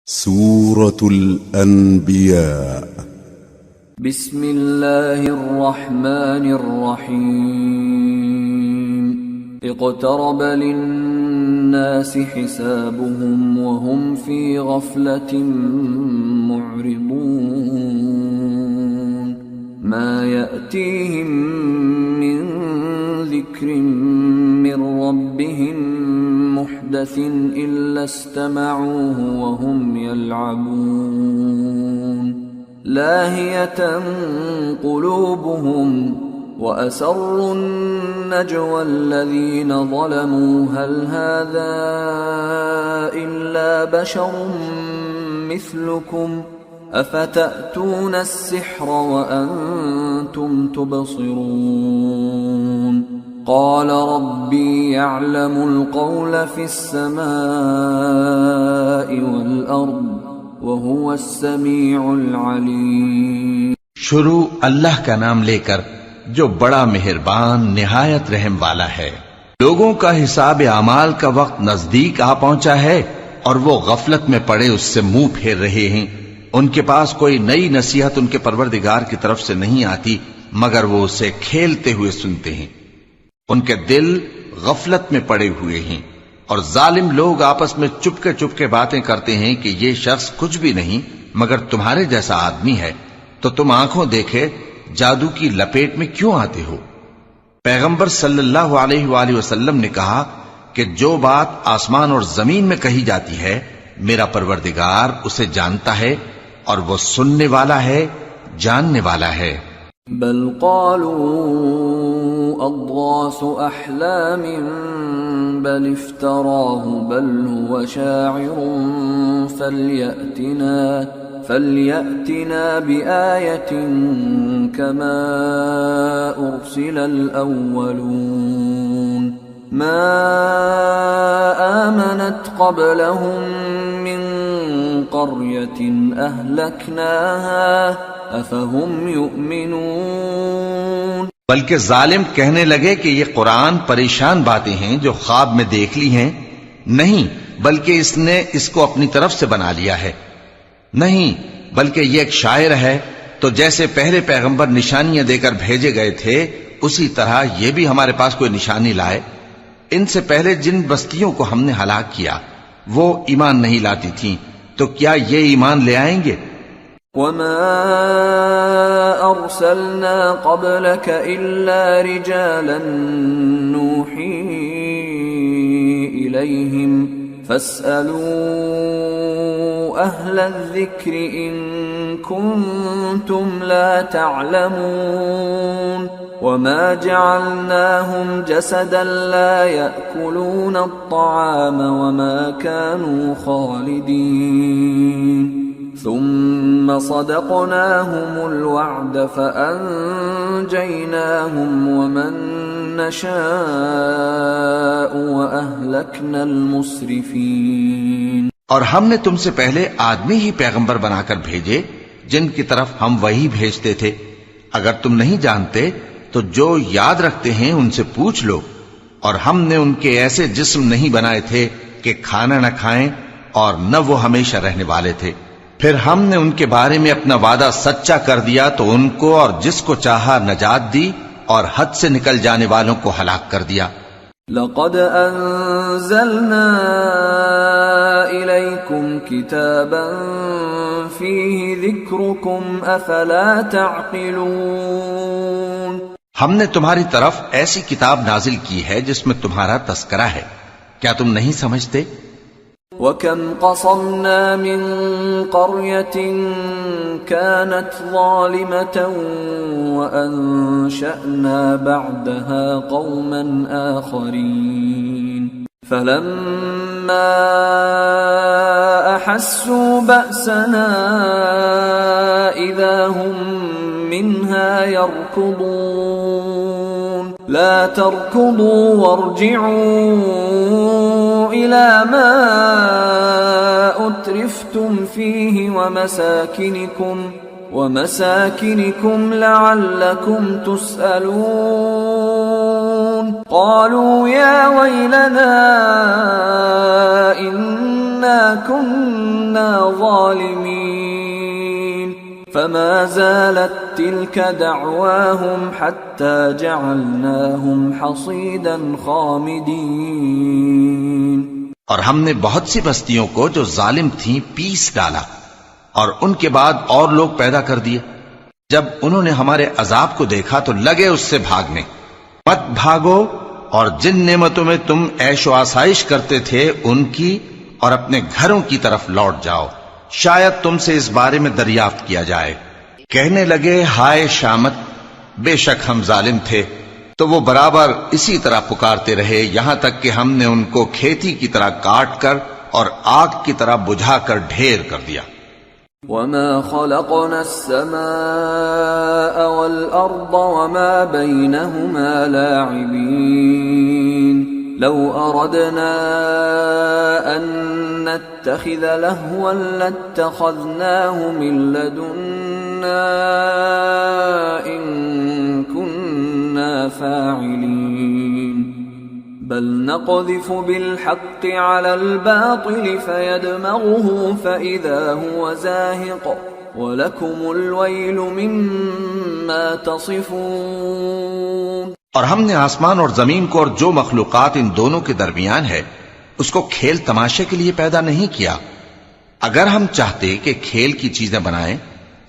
سورة الأنبياء. بسم الله الرحمن الرحيم. اقترب للناس حسابهم وهم في غفلة معرضون. ما يأتيهم من ذكر من ربهم محدث إلا استمعوه وهم يلعبون. لاهية قلوبهم وأسروا النجوى الذين ظلموا هل هذا إلا بشر مثلكم أفتأتون السحر وأنتم تبصرون. قال ربي يعلم القول في السماء والأرض وهو السميع العليم. شروع اللہ کا نام لے کر جو بڑا مہربان نہایت رحم والا ہے۔ لوگوں کا حساب اعمال کا وقت نزدیک آ پہنچا ہے اور وہ غفلت میں پڑے اس سے منہ پھیر رہے ہیں۔ ان کے پاس کوئی نئی نصیحت ان کے پروردگار کی طرف سے نہیں آتی مگر وہ اسے کھیلتے ہوئے سنتے ہیں۔ ان کے دل غفلت میں پڑے ہوئے ہیں اور ظالم لوگ آپس میں چپکے باتیں کرتے ہیں کہ یہ شخص کچھ بھی نہیں مگر تمہارے جیسا آدمی ہے، تو تم آنکھوں دیکھے جادو کی لپیٹ میں کیوں آتے ہو؟ پیغمبر صلی اللہ علیہ وآلہ وسلم نے کہا کہ جو بات آسمان اور زمین میں کہی جاتی ہے میرا پروردگار اسے جانتا ہے اور وہ سننے والا ہے، جاننے والا ہے۔ بل قالوا اضغاث احلام بل افتراه بل هو شاعر فليأتنا بآية كما أرسل الأولون. ما آمنت قبلهم من قرية أهلكناها أفهم يؤمنون. بلکہ ظالم کہنے لگے کہ یہ قرآن پریشان باتیں ہیں جو خواب میں دیکھ لی ہیں، نہیں بلکہ اس نے اس کو اپنی طرف سے بنا لیا ہے، نہیں بلکہ یہ ایک شاعر ہے۔ تو جیسے پہلے پیغمبر نشانیاں دے کر بھیجے گئے تھے اسی طرح یہ بھی ہمارے پاس کوئی نشانی لائے۔ ان سے پہلے جن بستیوں کو ہم نے ہلاک کیا وہ ایمان نہیں لاتی تھیں، تو کیا یہ ایمان لے آئیں گے؟ وما أرسلنا قبلك إلا رجالا نوحي إليهم فاسألوا أهل الذكر إن كنتم لا تعلمون. وما جعلناهم جسدا لا يأكلون الطعام وما كانوا خالدين. ثم صدقناهم الوعد فأنجيناهم ومن نشاء وأهلكنا المسرفين. اور ہم نے تم سے پہلے آدمی ہی پیغمبر بنا کر بھیجے جن کی طرف ہم وہی بھیجتے تھے۔ اگر تم نہیں جانتے تو جو یاد رکھتے ہیں ان سے پوچھ لو۔ اور ہم نے ان کے ایسے جسم نہیں بنائے تھے کہ کھانا نہ کھائیں اور نہ وہ ہمیشہ رہنے والے تھے۔ پھر ہم نے ان کے بارے میں اپنا وعدہ سچا کر دیا تو ان کو اور جس کو چاہا نجات دی اور حد سے نکل جانے والوں کو ہلاک کر دیا۔ لقد انزلنا الیکم کتابا فیہ ذکرکم افلا تعقلون. ہم نے تمہاری طرف ایسی کتاب نازل کی ہے جس میں تمہارا تذکرہ ہے، کیا تم نہیں سمجھتے؟ وَكَمْ قَصَمْنَا مِنْ قَرْيَةٍ كَانَتْ ظَالِمَةً وَأَنشَأْنَا بَعْدَهَا قَوْمًا آخَرِينَ فَلَمَّا أَحَسُّوا بَأْسَنَا إِذَا هُمْ مِنْهَا يَرْكُضُونَ. لَا تَرْكُضُوا وَارْجِعُوا إِلَى مَا أُتْرِفْتُمْ فِيهِ وَمَسَاكِنِكُمْ لَعَلَّكُمْ تُسْأَلُونَ. قَالُوا يَا وَيْلَنَا إِنَّا أنا كنا ظالمين فما زالت تلك دعواهم حتى جعلناهم حصيدا خامدين. اور ہم نے بہت سی بستیوں کو جو ظالم تھیں پیس ڈالا اور ان کے بعد اور لوگ پیدا کر دیے. جب انہوں نے ہمارے عذاب کو دیکھا تو لگے اس سے بھاگنے. مت بھاگو اور جن نعمتوں میں تم عیش و آسائش کرتے تھے ان کی اور اپنے گھروں کی طرف لوٹ جاؤ، شاید تم سے اس بارے میں دریافت کیا جائے. کہنے لگے ہائے شامت، بے شک ہم ظالم تھے. تو وہ برابر اسی طرح پکارتے رہے یہاں تک کہ ہم نے ان کو کھیتی کی طرح کاٹ کر اور آگ کی طرح بجھا کر ڈھیر کر دیا. وما خلقنا السماء والأرض وما بينهما لاعبين لو أردنا أن نتخذ لهوا لاتخذناه من لدنا إن كنا فاعلين بل نقذف بالحق على الباطل فيدمغه فإذا هو زاهق ولكم الويل مما تصفون. اور ہم نے آسمان اور زمین کو اور جو مخلوقات ان دونوں کے درمیان ہے اس کو کھیل تماشے کے لیے پیدا نہیں کیا. اگر ہم چاہتے کہ کھیل کی چیزیں بنائیں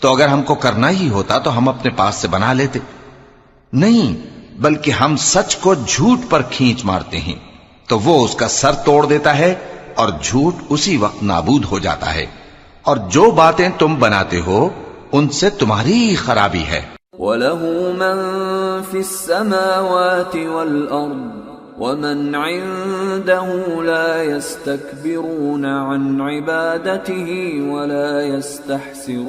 تو اگر ہم کو کرنا ہی ہوتا تو ہم اپنے پاس سے بنا لیتے. نہیں، بلکہ ہم سچ کو جھوٹ پر کھینچ مارتے ہیں تو وہ اس کا سر توڑ دیتا ہے اور جھوٹ اسی وقت نابود ہو جاتا ہے. اور جو باتیں تم بناتے ہو ان سے تمہاری ہی خرابی ہے. وَلَهُ مَن فِي السَّمَاوَاتِ وَالْأَرْضِ وَمَنْ عِندَهُ لَا يَسْتَكْبِرُونَ عَنْ عِبَادَتِهِ وَلَا يَسْتَحْسِرُونَ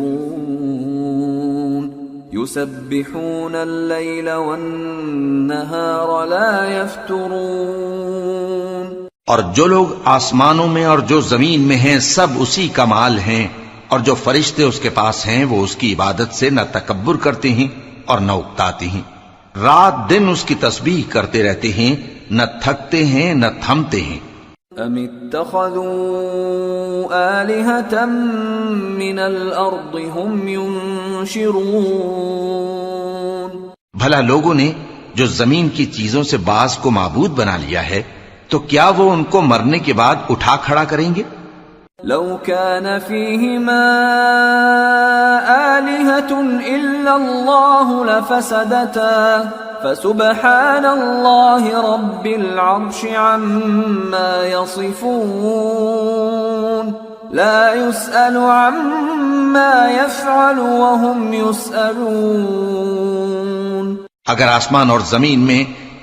يُسَبِّحُونَ اللَّيْلَ وَالنَّهَارَ لَا يَفْتُرُونَ. اور جو لوگ آسمانوں میں اور جو زمین میں ہیں سب اسی کا مال ہیں، اور جو فرشتے اس کے پاس ہیں وہ اس کی عبادت سے نہ تکبر کرتے ہیں اور نہ اکتاتے ہیں. رات دن اس کی تسبیح کرتے رہتے ہیں، نہ تھکتے ہیں نہ تھمتے ہیں. ام اتخذوا آلهة من الارض هم ينشرون. بھلا لوگوں نے جو زمین کی چیزوں سے بعض کو معبود بنا لیا ہے تو کیا وہ ان کو مرنے کے بعد اٹھا کھڑا کریں گے؟ لو كان فيهما آلهة إلا الله لفسدتا فسبحان الله رب العرش عما يصفون لا يسأل عما يفعل وهم يسألون. اگر آسمان اور زمین میں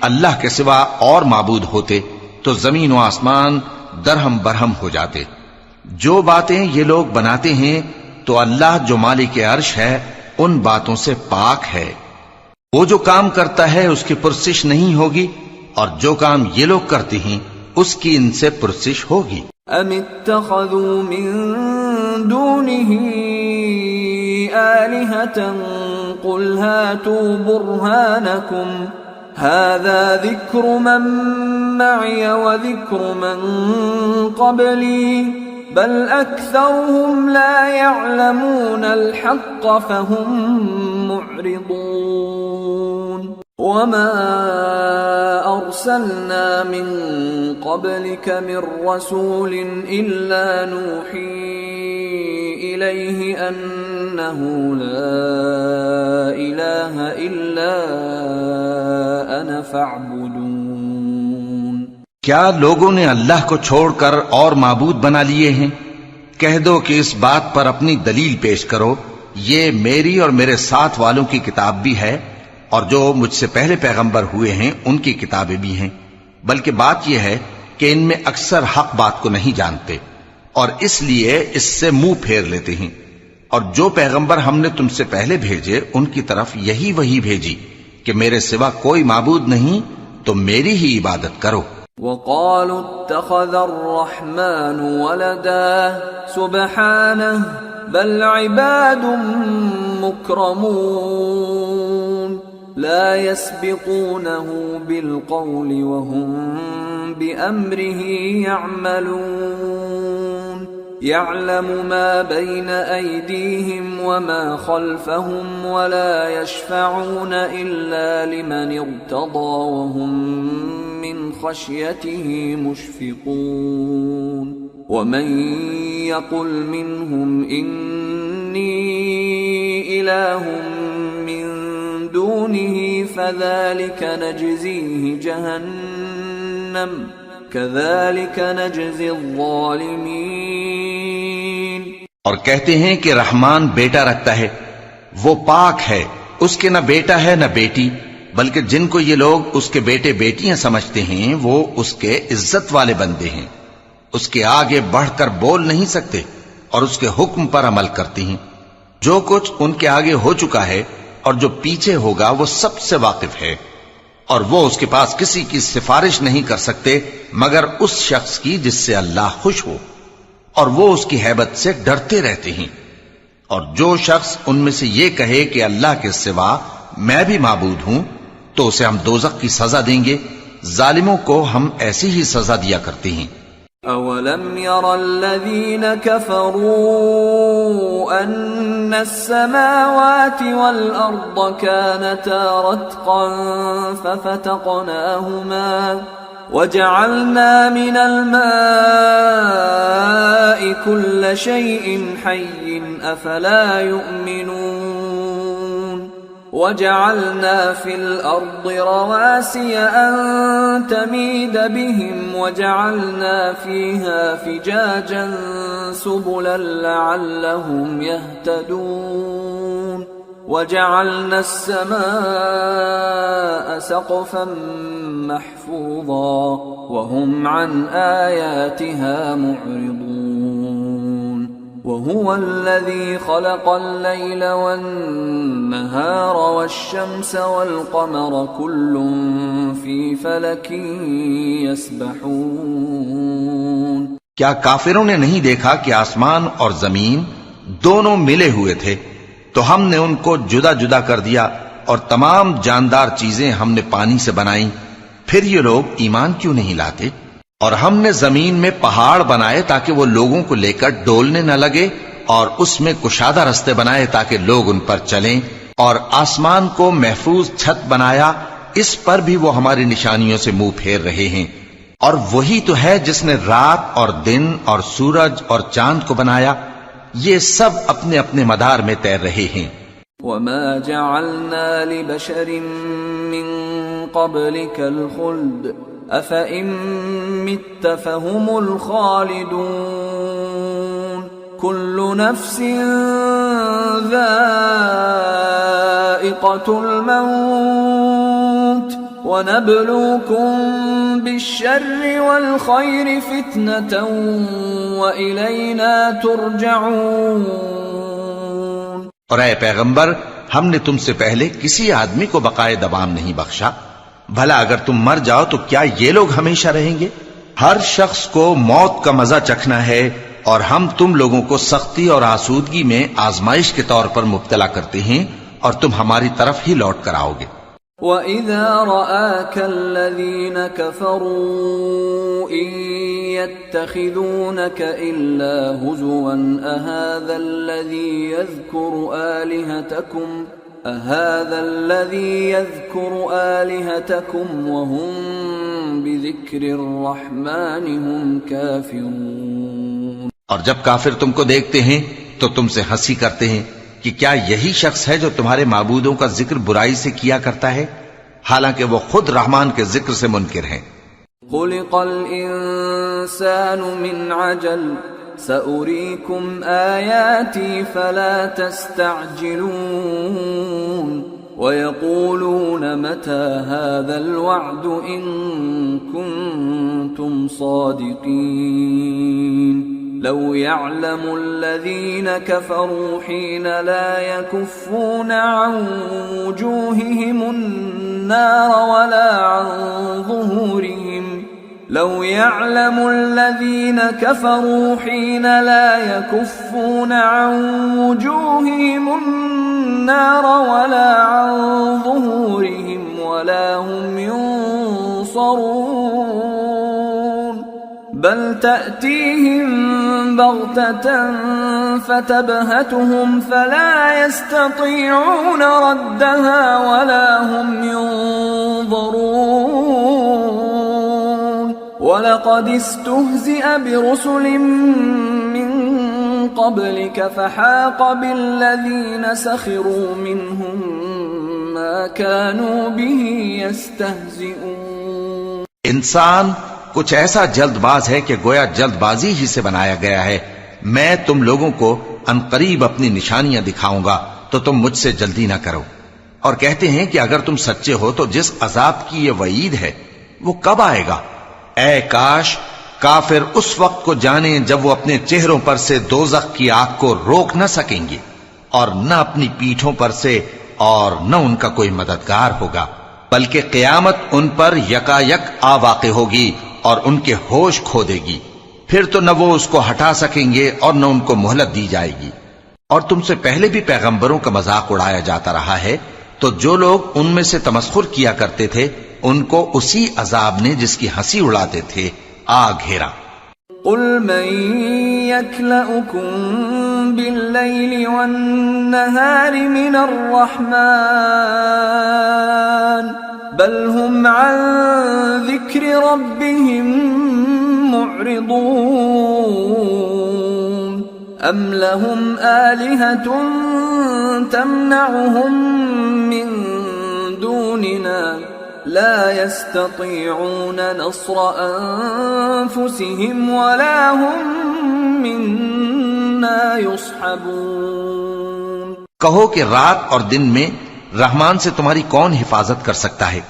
اللہ کے سوا اور معبود ہوتے تو زمین و آسمان درہم برہم ہو جاتے. جو باتیں یہ لوگ بناتے ہیں تو اللہ جو مالک عرش ہے ان باتوں سے پاک ہے. وہ جو کام کرتا ہے اس کی پرسش نہیں ہوگی اور جو کام یہ لوگ کرتے ہیں اس کی ان سے پرسش ہوگی. ام اتخذوا من دونه آلهة قل هاتوا برهانكم هذا ذكر من معي وذكر من قبلي بل أكثرهم لا يعلمون الحق فهم معرضون. وما أرسلنا من قبلك من رسول إلا نوحي إليه أنه لا إله إلا أنا فاعبدون. کیا لوگوں نے اللہ کو چھوڑ کر اور معبود بنا لیے ہیں؟ کہہ دو کہ اس بات پر اپنی دلیل پیش کرو، یہ میری اور میرے ساتھ والوں کی کتاب بھی ہے اور جو مجھ سے پہلے پیغمبر ہوئے ہیں ان کی کتابیں بھی ہیں، بلکہ بات یہ ہے کہ ان میں اکثر حق بات کو نہیں جانتے اور اس لیے اس سے منہ پھیر لیتے ہیں. اور جو پیغمبر ہم نے تم سے پہلے بھیجے ان کی طرف یہی وحی بھیجی کہ میرے سوا کوئی معبود نہیں تو میری ہی عبادت کرو. وقالوا اتخذ الرحمن ولدا سبحانه بل عباد مكرمون لا يسبقونه بالقول وهم بأمره يعملون. يعلم ما بين أيديهم وما خلفهم ولا يشفعون إلا لمن ارتضى وهم من خشيته مشفقون ومن يقل منهم إني إله من دونه فذلك نجزيه جهنم كذلك نجزي الظالمين۔ اور کہتے ہیں کہ رحمان بیٹا رکھتا ہے، وہ پاک ہے، اس کے نہ بیٹا ہے نہ بیٹی، بلکہ جن کو یہ لوگ اس کے بیٹے بیٹیاں سمجھتے ہیں وہ اس کے عزت والے بندے ہیں، اس کے آگے بڑھ کر بول نہیں سکتے اور اس کے حکم پر عمل کرتے ہیں۔ جو کچھ ان کے آگے ہو چکا ہے اور جو پیچھے ہوگا وہ سب سے واقف ہے، اور وہ اس کے پاس کسی کی سفارش نہیں کر سکتے مگر اس شخص کی جس سے اللہ خوش ہو، اور وہ اس کی ہیبت سے ڈرتے رہتے ہیں۔ اور جو شخص ان میں سے یہ کہے کہ اللہ کے سوا میں بھی معبود ہوں تو اسے ہم دوزخ کی سزا دیں گے، ظالموں کو ہم ایسی ہی سزا دیا کرتے ہیں۔ أَوَلَمْ يَرَ الَّذِينَ كَفَرُوا أَنَّ السَّمَاوَاتِ وَالْأَرْضَ كَانَتَا رَتْقًا فَفَتَقْنَاهُمَا وَجَعَلْنَا مِنَ الْمَاءِ كُلَّ شَيْءٍ حَيٍّ أَفَلَا يُؤْمِنُونَ وَجَعَلْنَا فِي الْأَرْضِ رَوَاسِيَ أَن تَمِيدَ بِهِمْ وَجَعَلْنَا فِيهَا فِجَاجًا سُبُلًا لَعَلَّهُمْ يَهْتَدُونَ وَجَعَلْنَا السَّمَاءَ سَقْفًا مَحْفُوظًا وَهُمْ عَنْ آيَاتِهَا مُعْرِضُونَ وَهُوَ الَّذِي خَلَقَ اللَّيْلَ وَالنَّهَارَ وَالشَّمْسَ وَالْقَمَرَ كُلٌّ فِي فَلَكٍ يَسْبَحُونَ۔ کیا کافروں نے نہیں دیکھا کہ آسمان اور زمین دونوں ملے ہوئے تھے تو ہم نے ان کو جدا جدا کر دیا، اور تمام جاندار چیزیں ہم نے پانی سے بنائیں، پھر یہ لوگ ایمان کیوں نہیں لاتے؟ اور ہم نے زمین میں پہاڑ بنائے تاکہ وہ لوگوں کو لے کر ڈولنے نہ لگے، اور اس میں کشادہ رستے بنائے تاکہ لوگ ان پر چلیں، اور آسمان کو محفوظ چھت بنایا، اس پر بھی وہ ہماری نشانیوں سے منہ پھیر رہے ہیں۔ اور وہی تو ہے جس نے رات اور دن اور سورج اور چاند کو بنایا، یہ سب اپنے اپنے مدار میں تیر رہے ہیں۔ وَمَا جَعَلْنَا لِبَشَرٍ مِّن قَبْلِكَ الْخُلْدَ أَفَإِن مِّتَّ فَهُمُ الْخَالِدُونَ كُلُّ نَفْسٍ ذَائِقَةُ الْمَوْتِ وَنَبْلُوكُم بِالشَّرِّ وَالْخَيْرِ فِتْنَةً وَإِلَيْنَا تُرْجَعُونَ۔ اور اے پیغمبر، ہم نے تم سے پہلے کسی آدمی کو بقائے دوام نہیں بخشا، بھلا اگر تم مر جاؤ تو کیا یہ لوگ ہمیشہ رہیں گے؟ ہر شخص کو موت کا مزہ چکھنا ہے، اور ہم تم لوگوں کو سختی اور آسودگی میں آزمائش کے طور پر مبتلا کرتے ہیں، اور تم ہماری طرف ہی لوٹ کر آؤ گے۔ وَإِذَا رَآكَ الَّذِينَ كَفَرُوا إِن يَتَّخِذُونَكَ إِلَّا هُزُوًا أَهَذَا الَّذِي يَذْكُرُ آلِهَتَكُمْ وَهُمْ بِذِكْرِ الرَّحْمَنِ هُمْ كَافِرُونَ۔ اور جب کافر تم کو دیکھتے ہیں تو تم سے ہنسی کرتے ہیں کہ کیا یہی شخص ہے جو تمہارے معبودوں کا ذکر برائی سے کیا کرتا ہے، حالانکہ وہ خود رحمان کے ذکر سے منکر ہیں۔ خُلِقَ الْإِنسَانُ مِنْ عَجَلٍ سَأُرِيكُمْ آيَاتِي فَلَا تَسْتَعْجِلُونَ وَيَقُولُونَ مَتَى هَذَا الْوَعْدُ إِن كُنتُمْ صَادِقِينَ لَوْ يَعْلَمُ الَّذِينَ كَفَرُوا حِينَ لَا يَكُفُّونَ عَن وُجُوهِهِمُ النَّارَ وَلَا عَن ظُهُورِهِمْ لَوْ يَعْلَمُ الَّذِينَ كَفَرُوا حِينَ لَا يَكُفُّونَ عَن وُجُوهِهِمُ النَّارَ وَلَا عَن ظُهُورِهِمْ وَلَا هُمْ يُنصَرُونَ بل تأتيهم بغتة فتبهتهم فلا يستطيعون ردها ولا هم ينظرون وَلَقَدِ اسْتُهْزِئَ بِرُسُلٍ مِّن قَبْلِكَ فَحَاقَ بِالَّذِينَ سَخِرُوا مِنْهُم مَّا كَانُوا بِهِ يَسْتَهْزِئُونَ۔ انسان کچھ ایسا جلد باز ہے کہ گویا جلد بازی ہی سے بنایا گیا ہے۔ میں تم لوگوں کو عنقریب اپنی نشانیاں دکھاؤں گا تو تم مجھ سے جلدی نہ کرو، اور کہتے ہیں کہ اگر تم سچے ہو تو جس عذاب کی یہ وعید ہے وہ کب آئے گا؟ اے کاش کافر اس وقت کو جانیں جب وہ اپنے چہروں پر سے دوزخ کی آگ کو روک نہ سکیں گے، اور نہ اپنی پیٹھوں پر سے، اور نہ ان کا کوئی مددگار ہوگا، بلکہ قیامت ان پر یکا یک آ واقع ہوگی اور ان کے ہوش کھو دے گی، پھر تو نہ وہ اس کو ہٹا سکیں گے اور نہ ان کو مہلت دی جائے گی۔ اور تم سے پہلے بھی پیغمبروں کا مذاق اڑایا جاتا رہا ہے، تو جو لوگ ان میں سے تمسخر کیا کرتے تھے ان کو اسی عذاب نے جس کی ہنسی اڑاتے تھے آ گھیرا۔ قل من يكلؤكم بالليل والنهار من الرحمن بل هم عن ذكر ربهم معرضون أم لهم آلهة تمنعهم من دوننا لا يستطيعون نصر أنفسهم ولا هم منا يصحبون۔ کہو کہ رات اور دن میں رحمان سے تمہاری کون حفاظت کر سکتا ہے؟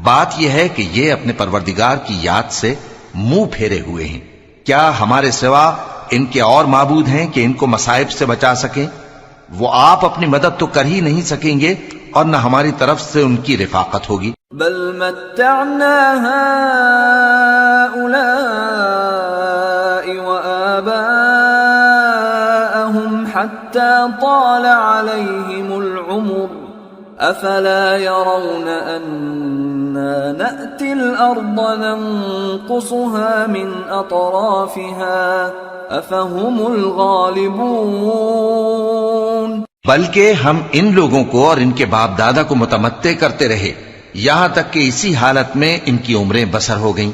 بات یہ ہے کہ یہ اپنے پروردگار کی یاد سے منہ پھیرے ہوئے ہیں۔ کیا ہمارے سوا ان کے اور معبود ہیں کہ ان کو مصائب سے بچا سکیں؟ وہ آپ اپنی مدد تو کر ہی نہیں سکیں گے اور نہ ہماری طرف سے ان کی رفاقت ہوگی۔ بل متعنا هؤلاء وآباءهم حتى طال عليهم العمر أفلا يرون أنا نأتي الأرض ننقصها من أطرافها أفهم الغالبون۔ بلکہ ہم ان لوگوں کو اور ان کے باپ دادا کو متمتع کرتے رہے یہاں تک کہ اسی حالت میں ان کی عمریں بسر ہو گئیں۔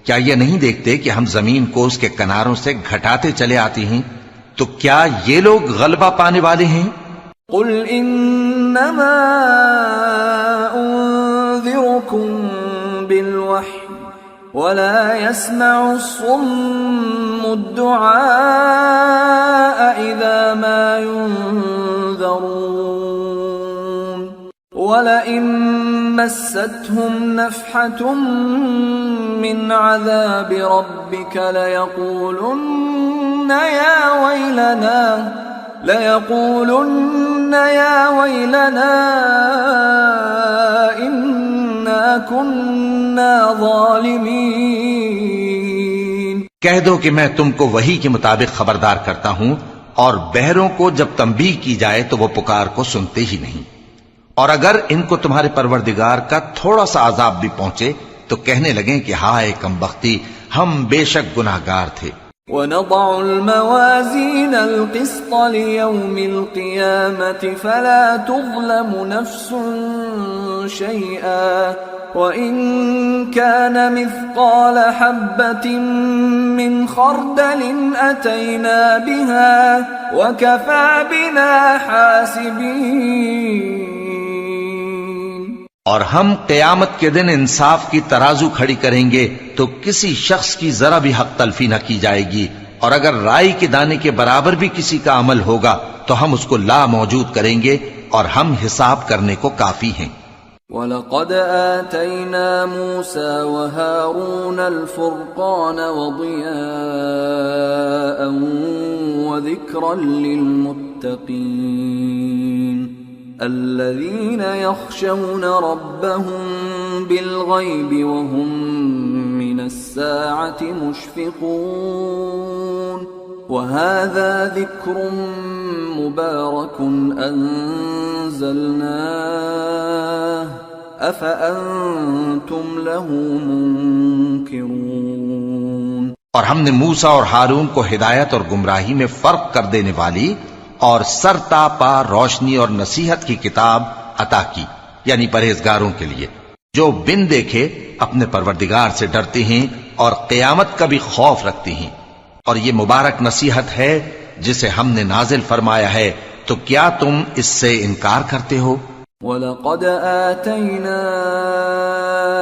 کیا یہ نہیں دیکھتے کہ ہم زمین کو اس کے کناروں سے گھٹاتے چلے آتے ہیں؟ تو کیا یہ لوگ غلبہ پانے والے ہیں؟ قل انما انذركم بالوحی ولا يسمع الصم الدعاء اذا ما ينذرون ولئن مستهم نفحة من عذاب ربك ليقولن يا ويلنا إنا كنا ظالمين۔ کہہ دو کہ میں تم کو وحی کے مطابق خبردار کرتا ہوں، اور بہروں کو جب تنبیہ کی جائے تو وہ پکار کو سنتے ہی نہیں، اور اگر ان کو تمہارے پروردگار کا تھوڑا سا عذاب بھی پہنچے تو کہنے لگیں کہ ہائے کمبختی، ہم بے شک گناہگار تھے۔ وَنَضَعُ الْمَوَازِينَ الْقِسْطَ لِيَوْمِ الْقِيَامَةِ فَلَا تُظْلَمُ نَفْسٌ شَيْئًا وَإِن كَانَ مِثْقَالَ حَبَّةٍ مِّنْ خَرْدَلٍ أَتَيْنَا بِهَا وَكَفَى بِنَا حَاسِبِينَ۔ اور ہم قیامت کے دن انصاف کی ترازو کھڑی کریں گے تو کسی شخص کی ذرا بھی حق تلفی نہ کی جائے گی، اور اگر رائی کے دانے کے برابر بھی کسی کا عمل ہوگا تو ہم اس کو لا موجود کریں گے، اور ہم حساب کرنے کو کافی ہیں۔ وَلَقَدْ آتَيْنَا مُوسَى وَهَارُونَ الْفُرْقَانَ وَضِيَاءً وَذِكْرًا لِّلْمُتَّقِينَ الذين يخشون ربهم بالغيب وهم من الساعة مشفقون وهذا ذكر مبارك أنزلناه أفأنتم له منكرون۔ اور ہم نے موسیٰ اور ہارون کو ہدایت اور گمراہی میں فرق کر دینے والی اور سرتا پا روشنی اور نصیحت کی کتاب عطا کی، یعنی پرہیزگاروں کے لیے جو بن دیکھے اپنے پروردگار سے ڈرتے ہیں اور قیامت کا بھی خوف رکھتے ہیں۔ اور یہ مبارک نصیحت ہے جسے ہم نے نازل فرمایا ہے، تو کیا تم اس سے انکار کرتے ہو؟ وَلَقَدْ آتَيْنَا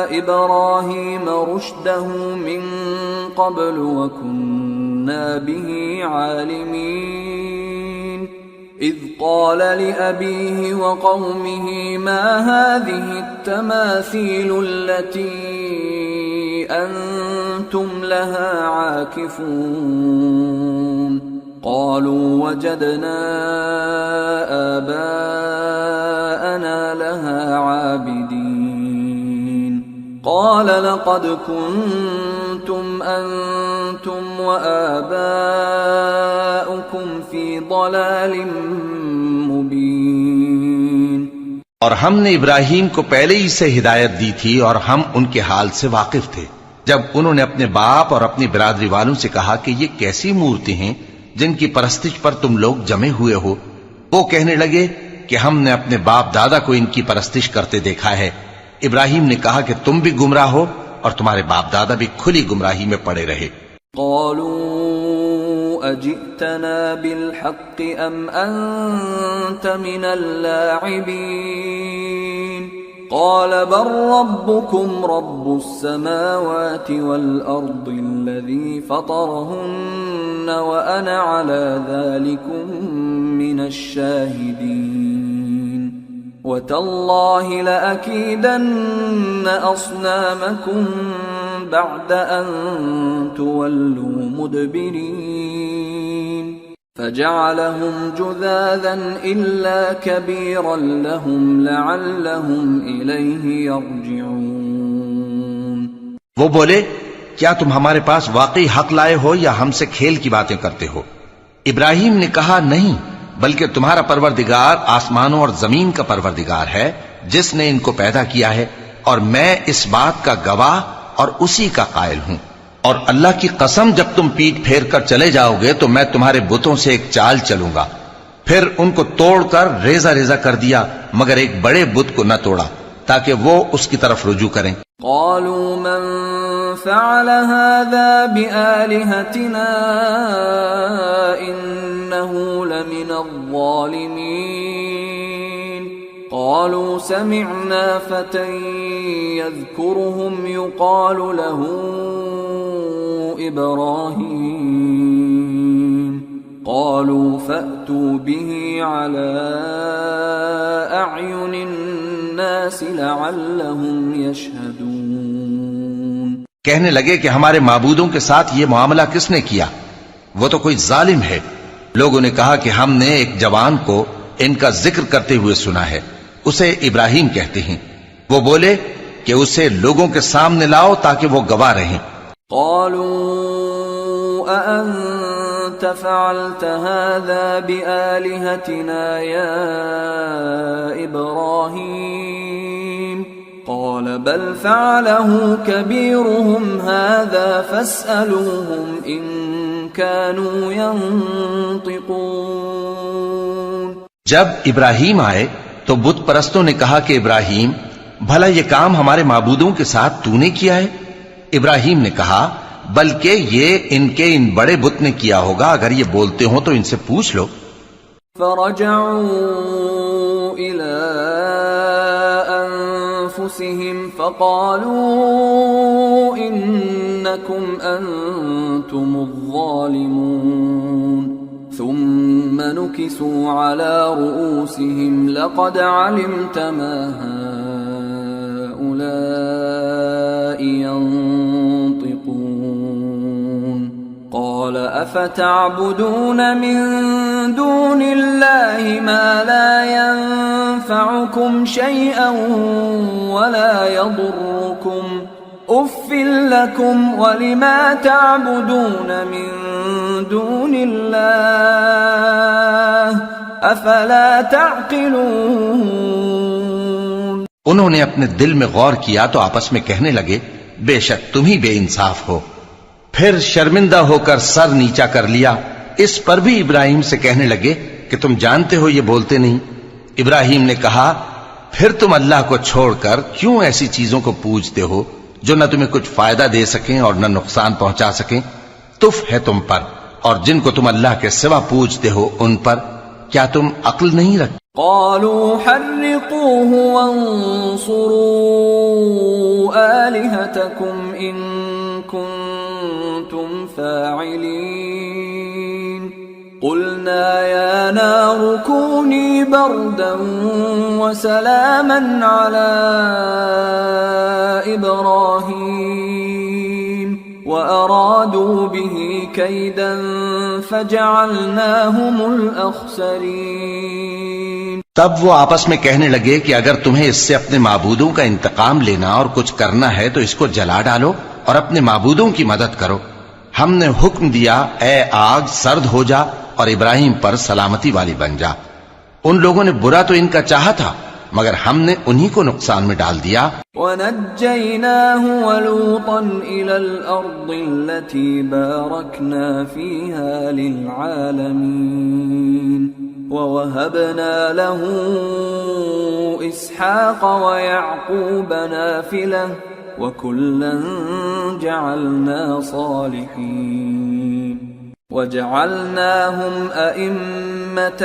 إِبْرَاهِيمَ رُشْدَهُ مِنْ قَبْلُ وَكُنَّا بِهِ عَالِمِينَ إِذْ قَالَ لِأَبِيهِ وَقَوْمِهِ مَا هَذِهِ التَّمَاثِيلُ الَّتِي أَنْتُمْ لَهَا عَاكِفُونَ قالوا وجدنا آباءنا لها عابدين قال لقد كنتم أنتم وآباؤكم في ضلال مبين۔ اور ہم نے ابراہیم کو پہلے ہی سے ہدایت دی تھی اور ہم ان کے حال سے واقف تھے جب انہوں نے اپنے باپ اور اپنی برادری والوں سے کہا کہ یہ کیسی مورتی ہیں جن کی پرستش پر تم لوگ جمے ہوئے ہو۔ وہ کہنے لگے کہ ہم نے اپنے باپ دادا کو ان کی پرستش کرتے دیکھا ہے۔ ابراہیم نے کہا کہ تم بھی گمراہ ہو اور تمہارے باپ دادا بھی کھلی گمراہی میں پڑے رہے۔ قالوا اجئتنا بالحق ام انت من اللاعبین قال بل ربكم رب السماوات والأرض الذي فطرهن وأنا على ذلكم من الشاهدين وتالله لأكيدن أصنامكم بعد أن تولوا مدبرين فجعلهم جذاذا إلا كبيرا لهم لعلهم إليه يرجعون۔ وہ بولے کیا تم ہمارے پاس واقعی حق لائے ہو یا ہم سے کھیل کی باتیں کرتے ہو؟ ابراہیم نے کہا نہیں، بلکہ تمہارا پروردگار آسمانوں اور زمین کا پروردگار ہے جس نے ان کو پیدا کیا ہے، اور میں اس بات کا گواہ اور اسی کا قائل ہوں۔ اور اللہ کی قسم جب تم پیٹ پھیر کر چلے جاؤ گے تو میں تمہارے بتوں سے ایک چال چلوں گا۔ پھر ان کو توڑ کر ریزہ ریزہ کر دیا مگر ایک بڑے بت کو نہ توڑا تاکہ وہ اس کی طرف رجوع کریں۔ قالوا من فعل هذا بآلهتنا إنه لمن الظالمين قالوا سمعنا فتى يذكرهم يقال له إبراهيم قالوا فأتوا به على أعين الناس لعلهم يشهدون۔ کہنے لگے کہ ہمارے معبودوں کے ساتھ یہ معاملہ کس نے کیا؟ وہ تو کوئی ظالم ہے۔ لوگوں نے کہا کہ ہم نے ایک جوان کو ان کا ذکر کرتے ہوئے سنا ہے، اسے ابراہیم کہتے ہیں۔ وہ بولے کہ اسے لوگوں کے سامنے لاؤ تاکہ وہ گواہ رہیں۔ قالوا أأنت فعلت هذا بآلهتنا يا إبراهيم قال بل فعله كبيرهم هذا فاسألوهم إن كانوا ينطقون۔ جب ابراہیم آئے تو بت پرستوں نے کہا کہ ابراہیم بھلا یہ کام ہمارے معبودوں کے ساتھ تو نے کیا ہے؟ ابراہیم نے کہا بلکہ یہ ان کے ان بڑے بت نے کیا ہوگا، اگر یہ بولتے ہوں تو ان سے پوچھ لو۔ فرجعوا إلى أنفسهم فقالوا إنكم أنتم الظالمون ثم نكسوا على رؤوسهم لقد علمت ما هؤلاء ينطقون قال أفتعبدون من دون الله ما لا ينفعكم شيئا ولا يضركم أف لكم ولما تعبدون من دون الله أفلا تعقلون۔ انہوں نے اپنے دل میں غور کیا تو آپس میں کہنے لگے بے شک تم ہی بے انصاف ہو۔ پھر شرمندہ ہو کر سر نیچا کر لیا۔ اس پر بھی ابراہیم سے کہنے لگے کہ تم جانتے ہو یہ بولتے نہیں۔ ابراہیم نے کہا پھر تم اللہ کو چھوڑ کر کیوں ایسی چیزوں کو پوجتے ہو جو نہ تمہیں کچھ فائدہ دے سکیں اور نہ نقصان پہنچا سکیں؟ تف ہے تم پر اور جن کو تم اللہ کے سوا پوجتے ہو ان پر، کیا تم عقل نہیں رکھتے؟ قالوا حرقوه وانصروا آلهتكم إن كنتم فاعلين قلنا يا نار كوني بردا وسلاما على إبراهيم وأرادوا به كيدا فجعلناهم الأخسرين۔ تب وہ آپس میں کہنے لگے کہ اگر تمہیں اس سے اپنے معبودوں کا انتقام لینا اور کچھ کرنا ہے تو اس کو جلا ڈالو اور اپنے معبودوں کی مدد کرو۔ ہم نے حکم دیا اے آگ سرد ہو جا اور ابراہیم پر سلامتی والی بن جا۔ ان لوگوں نے برا تو ان کا چاہا تھا مگر ہم نے انہی کو نقصان میں ڈال دیا۔ وَنَجَّيْنَاهُ وَلُوطًا إِلَى الْأَرْضِ الَّتِي بَارَكْنَا فِيهَا لِلْعَالَمِينَ وَوَهَبْنَا لَهُ إِسْحَاقَ وَيَعْقُوبَ نَافِلَةً وَكُلًّا جَعَلْنَا صَالِحِينَ وَجَعَلْنَاهُمْ أَئِمَّةً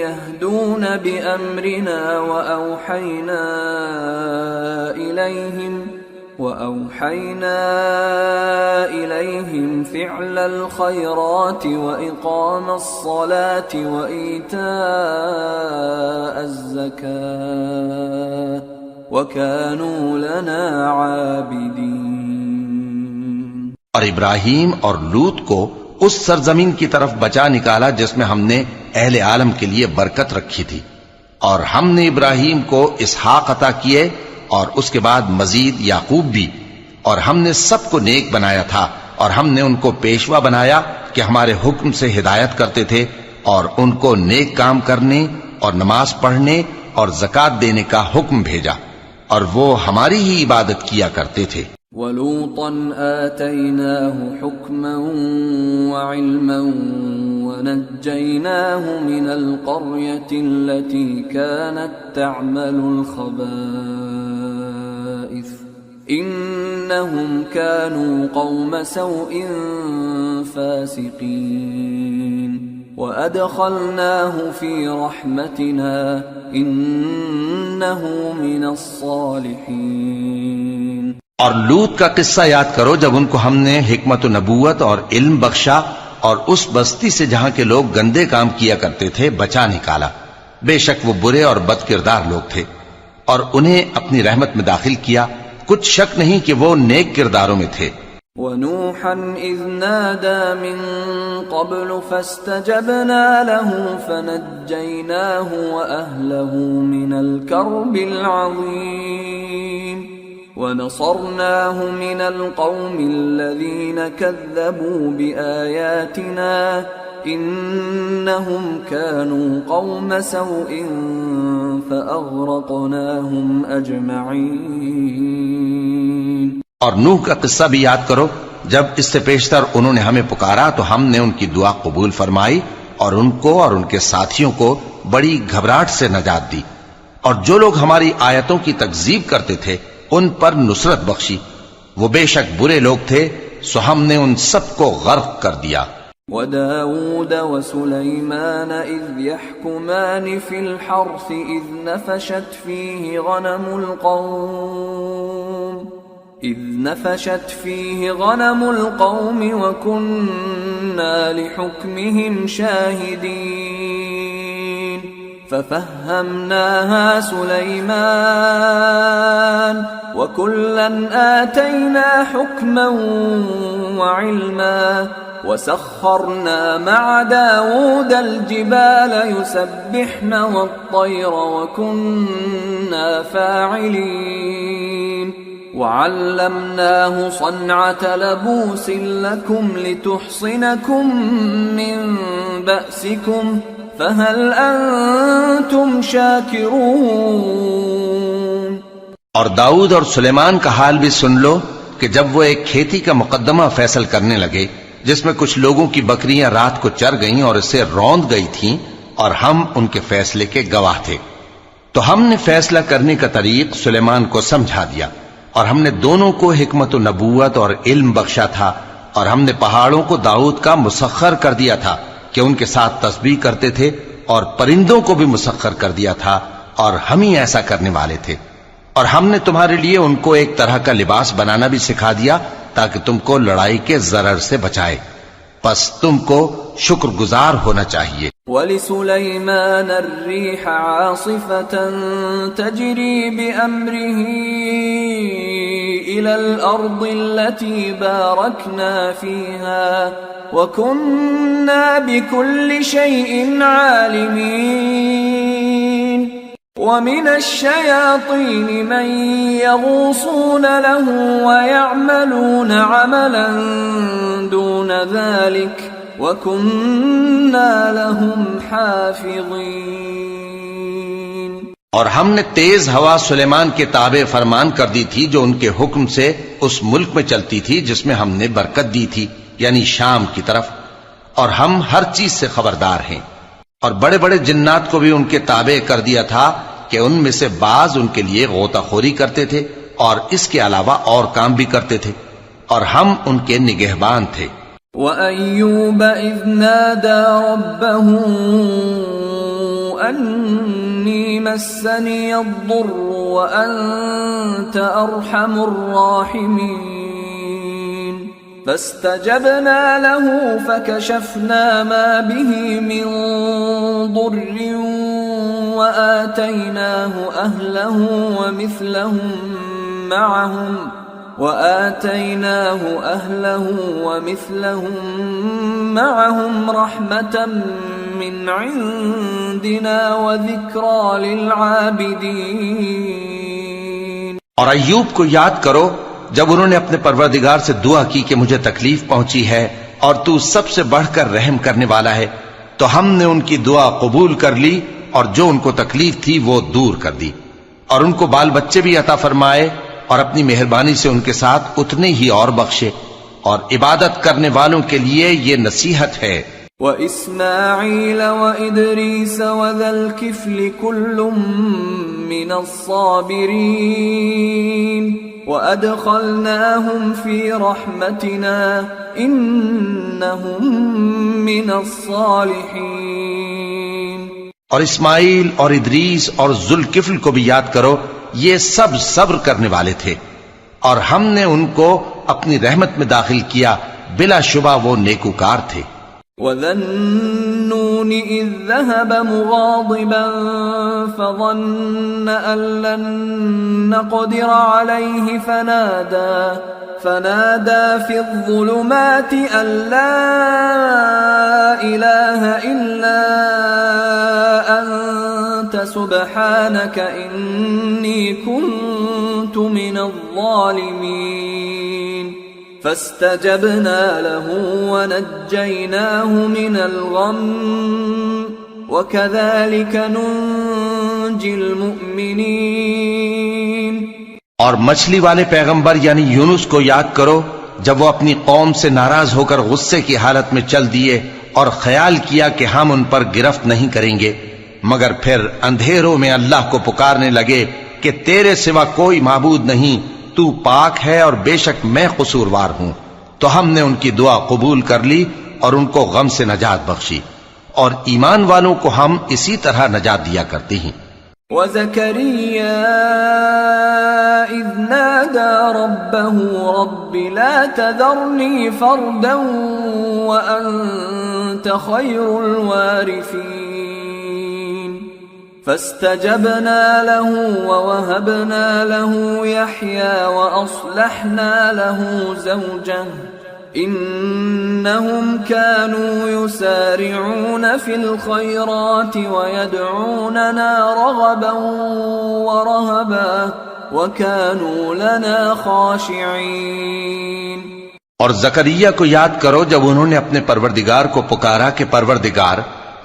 يَهْدُونَ بِأَمْرِنَا وَأَوْحَيْنَا إِلَيْهِمْ فِعْلَ الْخَيْرَاتِ وَإِقَامَ الصَّلَاةِ وَإِيتَاءَ الزَّكَاةِ وَكَانُوا لَنَا عَابِدِينَ۔ اور ابراہیم اور لوط کو اس سرزمین کی طرف بچا نکالا جس میں ہم نے اہل عالم کے لیے برکت رکھی تھی، اور ہم نے ابراہیم کو اسحاق عطا کیے اور اس کے بعد مزید یعقوب بھی، اور ہم نے سب کو نیک بنایا تھا، اور ہم نے ان کو پیشوا بنایا کہ ہمارے حکم سے ہدایت کرتے تھے اور ان کو نیک کام کرنے اور نماز پڑھنے اور زکوٰۃ دینے کا حکم بھیجا، اور وہ ہماری ہی عبادت کیا کرتے تھے۔ وَلُوطًا آتَيْنَاهُ حُكْمًا وَعِلْمًا وَنَجَّيْنَاهُ مِنَ الْقَرْيَةِ الَّتِي كَانَتْ تَعْمَلُ الْخَبَائِثَ إِنَّهُمْ كَانُوا قَوْمَ سَوْءٍ فَاسِقِينَ وَأَدْخَلْنَاهُ فِي رَحْمَتِنَا إِنَّهُ مِنَ الصَّالِحِينَ۔ اور لوط کا قصہ یاد کرو جب ان کو ہم نے حکمت و نبوت اور علم بخشا اور اس بستی سے جہاں کے لوگ گندے کام کیا کرتے تھے بچا نکالا۔ بے شک وہ برے اور بد کردار لوگ تھے، اور انہیں اپنی رحمت میں داخل کیا، کچھ شک نہیں کہ وہ نیک کرداروں میں تھے۔ وَنُوحًا إِذْ نَادَى مِن قَبْلُ فَاسْتَجَبْنَا لَهُ فَنَجَّيْنَاهُ وَأَهْلَهُ مِنَ الْكَرْبِ الْعَظِيمِ وَنَصَرْنَاهُ مِنَ الْقَوْمِ الَّذِينَ كَذَّبُوا بِآيَاتِنَا إِنَّهُمْ كَانُوا قَوْمَ سَوْءٍ فَأَغْرَقْنَاهُمْ أَجْمَعِينَ۔ اور نوح کا قصہ بھی یاد کرو جب اس سے پیشتر انہوں نے ہمیں پکارا تو ہم نے ان کی دعا قبول فرمائی اور ان کو اور ان کے ساتھیوں کو بڑی گھبراہٹ سے نجات دی، اور جو لوگ ہماری آیتوں کی تکذیب کرتے تھے ان پر نصرت بخشی۔ وہ بے شک برے لوگ تھے سو ہم نے ان سب کو غرق کر دیا۔ وَدَاوُودَ وَسُلَيْمَانَ إِذْ يَحْكُمَانِ فِي الْحَرْثِ إِذْ نَفَشَتْ فِيهِ غَنَمُ الْقَوْمِ وَكُنَّا لِحُكْمِهِمْ شَاهِدِينَ فَفَهَّمْنَاهَا سُلَيْمَانَ وَكُلًّا آتَيْنَا حُكْمًا وَعِلْمًا وَسَخَّرْنَا مَعَ دَاوُودَ الْجِبَالَ يُسَبِّحْنَ وَالطَّيْرَ وَكُنَّا فَاعِلِينَ وَعَلَّمْنَاهُ صَنْعَةَ لَبُوسٍ لَكُمْ لِتُحْصِنَكُمْ مِنْ بَأْسِكُمْ فَهَلْ أَنْتُمْ شَاكِرُونَ۔ اور داؤد اور سلیمان کا حال بھی سن لو کہ جب وہ ایک کھیتی کا مقدمہ فیصل کرنے لگے جس میں کچھ لوگوں کی بکریاں رات کو چر گئیں اور اسے روند گئی تھیں اور ہم ان کے فیصلے کے گواہ تھے، تو ہم نے فیصلہ کرنے کا طریق سلیمان کو سمجھا دیا، اور ہم نے دونوں کو حکمت و نبوت اور علم بخشا تھا، اور ہم نے پہاڑوں کو داؤد کا مسخر کر دیا تھا کہ ان کے ساتھ تسبیح کرتے تھے، اور پرندوں کو بھی مسخر کر دیا تھا، اور ہم ہی ایسا کرنے والے تھے، اور ہم نے تمہارے لیے ان کو ایک طرح کا لباس بنانا بھی سکھا دیا تاکہ تم کو لڑائی کے ضرر سے بچائے، پس تم کو شکر گزار ہونا چاہیے۔ وَلِسُلَيْمَانَ الرِّيحَ عَاصِفَةً تَجْرِي بِأَمْرِهِ إِلَى الْأَرْضِ الَّتِي بَارَكْنَا فِيهَا وَكُنَّا بِكُلِّ شَيْءٍ عَالِمِينَ وَمِنَ الشَّيَاطِينِ مَن يَغُوصُونَ لَهُ وَيَعْمَلُونَ عَمَلًا دُونَ ذَلِكَ وَكُنَّا لَهُمْ حَافِظِينَ۔ اور ہم نے تیز ہوا سلیمان کے تابع فرمان کر دی تھی جو ان کے حکم سے اس ملک میں چلتی تھی جس میں ہم نے برکت دی تھی، یعنی شام کی طرف، اور ہم ہر چیز سے خبردار ہیں، اور بڑے بڑے جنات کو بھی ان کے تابع کر دیا تھا کہ ان میں سے بعض ان کے لیے غوطہ خوری کرتے تھے اور اس کے علاوہ اور کام بھی کرتے تھے، اور ہم ان کے نگہبان تھے۔ وَأَيُّوبَ إِذْ نَادَى رَبَّهُ أَنِّي مَسَّنِيَ الضُّرُّ وَأَنْتَ أَرْحَمُ الرَّاحِمِينَ فَاسْتَجَبْنَا لَهُ فَكَشَفْنَا مَا بِهِ مِنْ ضُرٍّ وَآتَيْنَاهُ أَهْلَهُ وَمِثْلَهُمْ مَعَهُمْ رَحْمَةً مِّنْ عِنْدِنَا وَذِكْرَى لِلْعَابِدِينَ۔ اور ایوب کو یاد کرو جب انہوں نے اپنے پروردگار سے دعا کی کہ مجھے تکلیف پہنچی ہے اور تو سب سے بڑھ کر رحم کرنے والا ہے، تو ہم نے ان کی دعا قبول کر لی اور جو ان کو تکلیف تھی وہ دور کر دی، اور ان کو بال بچے بھی عطا فرمائے، اور اپنی مہربانی سے ان کے ساتھ اتنے ہی اور بخشے، اور عبادت کرنے والوں کے لیے یہ نصیحت ہے۔ وَإِسْمَاعِيلَ وَإِدْرِيسَ وَذَا الْكِفْلِ كُلٌّ مِّنَ الصَّابِرِينَ وَأَدْخَلْنَاهُمْ فِي رَحْمَتِنَا إِنَّهُمْ مِنَ الصَّالِحِينَ۔ اور اسماعیل اور ادریس اور ذوالکفل کو بھی یاد کرو، یہ سب صبر کرنے والے تھے، اور ہم نے ان کو اپنی رحمت میں داخل کیا، بلا شبہ وہ نیکوکار تھے۔ وَذَا النُّونِ إِذ ذَّهَبَ مُغَاضِبًا فَظَنَّ أَن لَّن نَّقْدِرَ عَلَيْهِ فَنَادَى فِي الظُّلُمَاتِ أَن لَّا إِلَٰهَ إِلَّا أَنتَ سُبْحَانَكَ إِنِّي كُنتُ مِنَ الظَّالِمِينَ فَاسْتَجَبْنَا لَهُ وَنَجَّيْنَاهُ مِنَ الْغَمِّ وَكَذَلِكَ نُنْجِي الْمُؤْمِنِينَ۔ اور مچھلی والے پیغمبر یعنی یونس کو یاد کرو جب وہ اپنی قوم سے ناراض ہو کر غصے کی حالت میں چل دیے اور خیال کیا کہ ہم ان پر گرفت نہیں کریں گے، مگر پھر اندھیروں میں اللہ کو پکارنے لگے کہ تیرے سوا کوئی معبود نہیں، تو پاک ہے اور بے شک میں قصوروار ہوں، تو ہم نے ان کی دعا قبول کر لی اور ان کو غم سے نجات بخشی، اور ایمان والوں کو ہم اسی طرح نجات دیا کرتے ہیں۔ وَزَكَرِيَّا إِذْ نَادَى رَبَّهُ رَبِّ لَا تَذَرْنِي فَرْدًا وَأَنْتَ خَيْرُ الْوَارِثِينَ فَاسْتَجَبْنَا لَهُ وَوَهَبْنَا لَهُ يَحْيَى وَأَصْلَحْنَا لَهُ زَوْجَهُ إِنَّهُمْ كَانُوا يُسَارِعُونَ فِي الْخَيْرَاتِ وَيَدْعُونَنَا رَغَبًا وَرَهَبًا وَكَانُوا لَنَا خَاشِعِينَ۔ اور زکریا کو یاد کرو جب انہوں نے اپنے پروردگار کو پکارا کہ پروردگار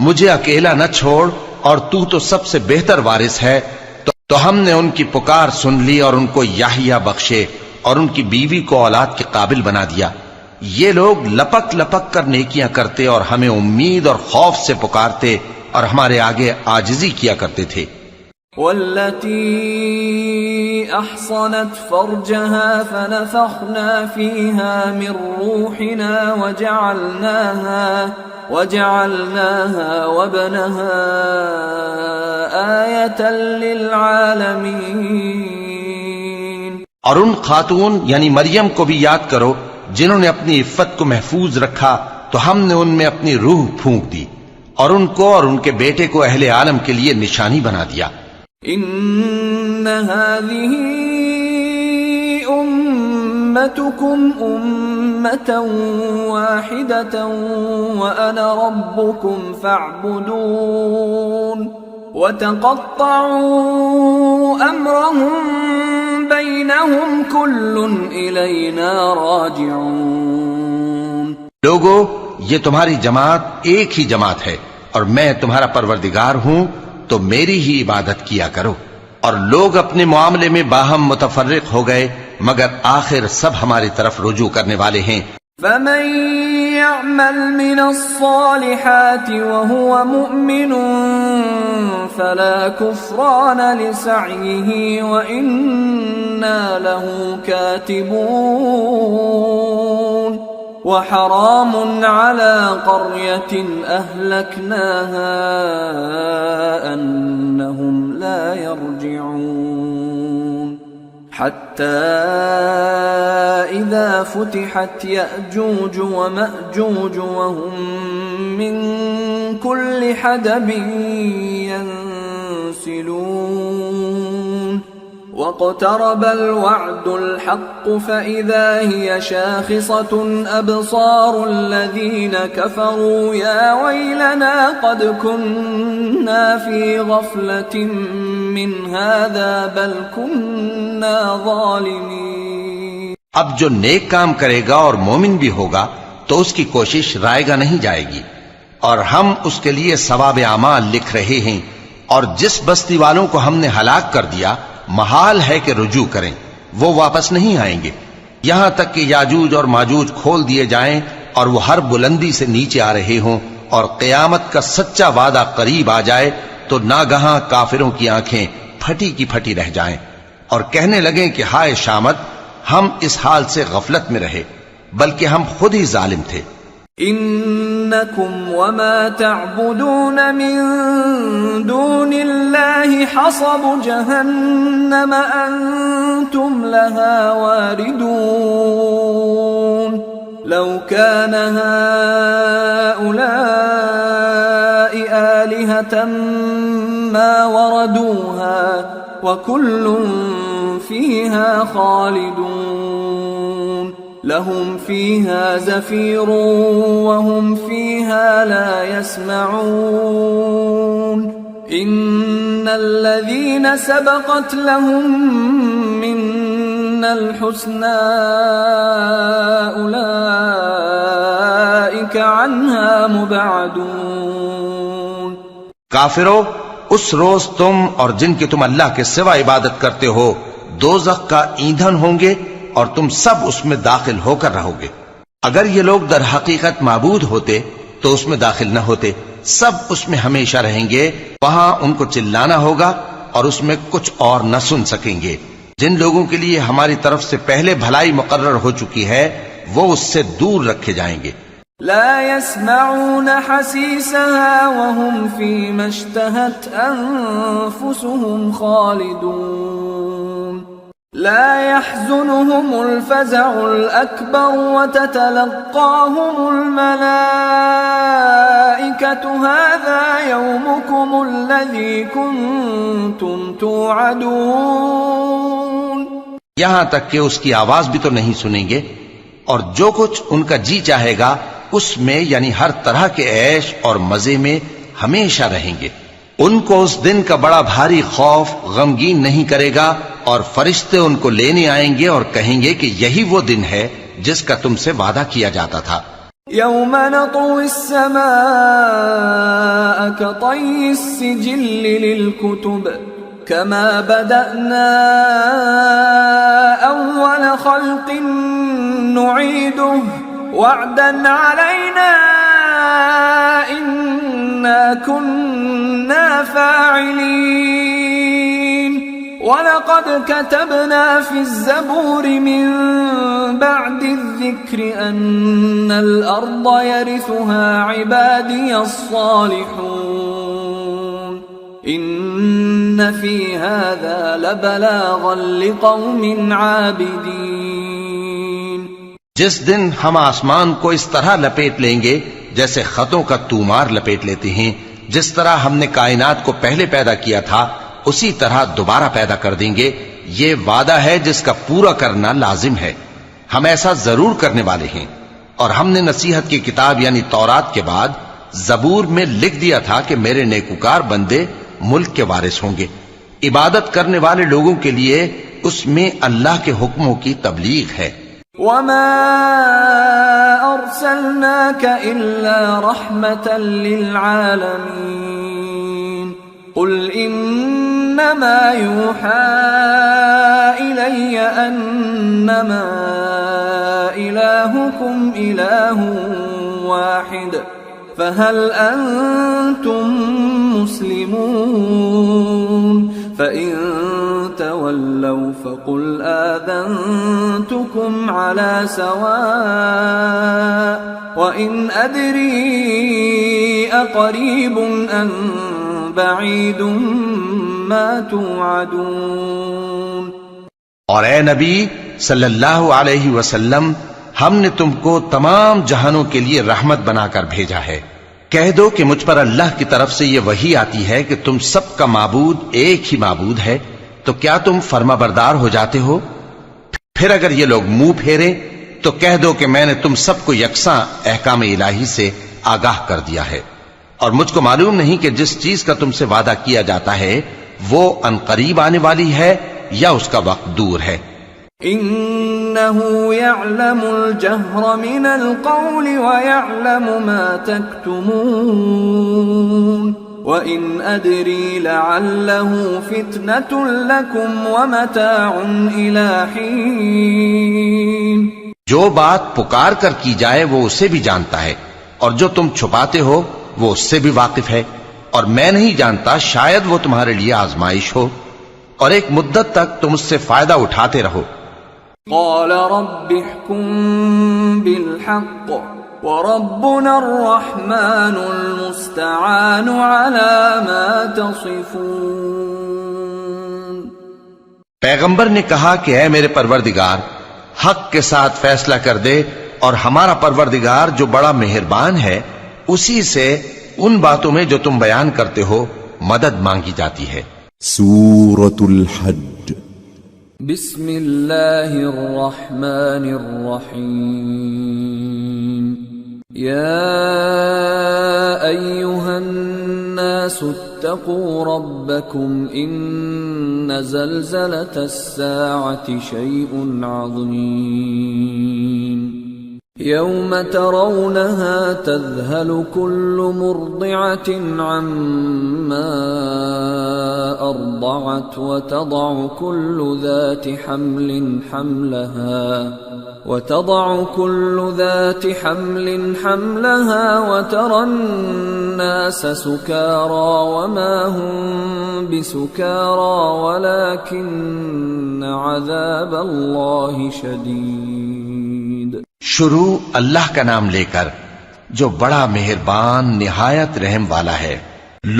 مجھے اکیلا نہ چھوڑ اور تو سب سے بہتر وارث ہے، تو ہم نے ان کی پکار سن لی اور ان کو یحییٰ بخشے اور ان کی بیوی کو اولاد کے قابل بنا دیا. یہ لوگ لپک لپک کر نیکیاں کرتے اور ہمیں امید اور خوف سے پکارتے اور ہمارے آگے عاجزی کیا کرتے تھے. والتي أحصنت فرجها فنفخنا فيها من روحنا وجعلناها وابنها آية للعالمين. اور ان خاتون یعنی مریم کو بھی یاد کرو جنہوں نے اپنی عفت کو محفوظ رکھا تو ہم نے ان میں اپنی روح پھونک دی اور ان کو اور ان کے بیٹے کو اہل عالم کے لیے نشانی بنا دیا. ان هذه امتكم امة واحدة وانا ربكم فاعبدون وتقطعوا امرهم بينهم كل الینا راجعون. لوگو یہ تمہاری جماعت ایک ہی جماعت ہے اور میں تمہارا پروردگار ہوں تو میری ہی عبادت کیا کرو. اور لوگ اپنے معاملے میں باہم متفرق ہو گئے مگر آخر سب ہماری طرف رجوع کرنے والے ہیں. فمن يعمل من الصالحات وهو مؤمن فلا كفران لسعيه وإنا له كاتبون. وحرام على قرية أهلكناها أنهم لا يرجعون. حتى إذا فتحت يأجوج ومأجوج وهم من كل حدب ينسلون. واقترب الوعد الحق فإذا هي شاخصة أبصار الذين كفروا يا ويلنا قد كنا في غفلة من هذا بل كنا ظالمين. اب جو نیک کام کرے گا اور مومن بھی ہوگا تو اس کی کوشش رائے گا نہیں جائے گی اور ہم اس کے لیے ثواب اعمال لکھ رہے ہیں. اور جس بستی والوں کو ہم نے ہلاک کر دیا محال ہے کہ رجوع کریں، وہ واپس نہیں آئیں گے یہاں تک کہ یاجوج اور ماجوج کھول دیے جائیں اور وہ ہر بلندی سے نیچے آ رہے ہوں اور قیامت کا سچا وعدہ قریب آ جائے تو ناگہاں کافروں کی آنکھیں پھٹی کی پھٹی رہ جائیں اور کہنے لگیں کہ ہائے شامت، ہم اس حال سے غفلت میں رہے بلکہ ہم خود ہی ظالم تھے. انکم وما تعبدون من دون اللہ حصب جہنم انتم لها واردون. لو كان هؤلاء آلهة ما وردوها وكل فيها خالدون. لهم فيها زفير وهم فيها لا يسمعون. إن الذين سبقت لهم منا الحسنى أولئك عنها مبعدون. کافرو، اس روز تم اور جن کی تم اللہ کے سوا عبادت کرتے ہو دوزخ کا ایندھن ہوں گے اور تم سب اس میں داخل ہو کر رہو گے. اگر یہ لوگ در حقیقت معبود ہوتے تو اس میں داخل نہ ہوتے، سب اس میں ہمیشہ رہیں گے. وہاں ان کو چلانا ہوگا اور اس میں کچھ اور نہ سن سکیں گے. جن لوگوں کے لیے ہماری طرف سے پہلے بھلائی مقرر ہو چکی ہے وہ اس سے دور رکھے جائیں گے. لا يسمعون حسيسها وهم فيما اشتهت أنفسهم خالدون. لا يحزنهم الفزع الأكبر وتتلقاهم الملائكة هذا يومكم الذي كنتم توعدون. یہاں تک کہ اس کی آواز بھی تو نہیں سنیں گے اور جو کچھ ان کا جی چاہے گا اس میں یعنی ہر طرح کے عیش اور مزے میں ہمیشہ رہیں گے. ان کو اس دن کا بڑا بھاری خوف غمگین نہیں کرے گا اور فرشتے ان کو لینے آئیں گے اور کہیں گے کہ یہی وہ دن ہے جس کا تم سے وعدہ کیا جاتا تھا. يوم نطوي السماء كطي السجل للكتب كما بدأنا أول خلق نعيده وعدا علينا إنا كنا فاعلين ولقد كتبنا في الزبور من بعد الذكر أن الأرض يرثها عبادي الصالحون إن في هذا لبلاغا لقوم عابدين. جس دن ہم آسمان کو اس طرح لپیٹ لیں گے جیسے خطوں کا تومار لپیٹ لیتے ہیں، جس طرح ہم نے کائنات کو پہلے پیدا کیا تھا اسی طرح دوبارہ پیدا کر دیں گے. یہ وعدہ ہے جس کا پورا کرنا لازم ہے. ہم ایسا ضرور کرنے والے ہیں. اور ہم نے نصیحت کی کتاب یعنی تورات کے بعد زبور میں لکھ دیا تھا کہ میرے نیکوکار بندے ملک کے وارث ہوں گے. عبادت کرنے والے لوگوں کے لیے اس میں اللہ کے حکموں کی تبلیغ ہے. وما أرسلناك إلا رحمة للعالمين قل إنما يوحى إلي أنما إلهكم إله واحد فهل أنتم مسلمون فإن تولوا فقل آذنتكم على سواء وإن أدري أقريب أم بعيد ما توعدون. اور اے نبی صلی اللہ علیہ وسلم، ہم نے تم کو تمام جہانوں کے لیے رحمت بنا کر بھیجا ہے. کہہ دو کہ مجھ پر اللہ کی طرف سے یہ وحی آتی ہے کہ تم سب کا معبود ایک ہی معبود ہے، تو کیا تم فرما بردار ہو جاتے ہو؟ پھر اگر یہ لوگ منہ پھیریں تو کہہ دو کہ میں نے تم سب کو یکساں احکام الہی سے آگاہ کر دیا ہے، اور مجھ کو معلوم نہیں کہ جس چیز کا تم سے وعدہ کیا جاتا ہے وہ عنقریب آنے والی ہے یا اس کا وقت دور ہے. إنه يعلم الجهر من القول ويعلم ما تكتمون وإن أدري لعله فتنة لكم ومتاع إلى حين. جو بات پکار کر کی جائے وہ اسے بھی جانتا ہے، اور جو تم چھپاتے ہو وہ اس سے بھی واقف ہے، اور میں نہیں جانتا، شاید وہ تمہارے لیے آزمائش ہو، اور ایک مدت تک تم اس سے فائدہ اٹھاتے رہو. قال رب احكم بالحق وربنا الرحمن المستعان على ما تصفون. پیغمبر نے کہا کہ اے میرے پروردگار، حق کے ساتھ فیصلہ کر دے، اور ہمارا پروردگار جو بڑا مہربان ہے اسی سے ان باتوں میں جو تم بیان کرتے ہو مدد مانگی جاتی ہے. سورة الحج. بسم اللہ الرحمن الرحیم. یا ایہا الناس اتقوا ربکم ان زلزلة الساعة شیء عظیم. يوم ترونها تذهل كل مرضعة عما أرضعت وتضع كل ذات حمل حملها وترى الناس سكارى وما هم بسكارى ولكن عذاب الله شديد. شروع اللہ کا نام لے کر جو بڑا مہربان نہایت رحم والا ہے.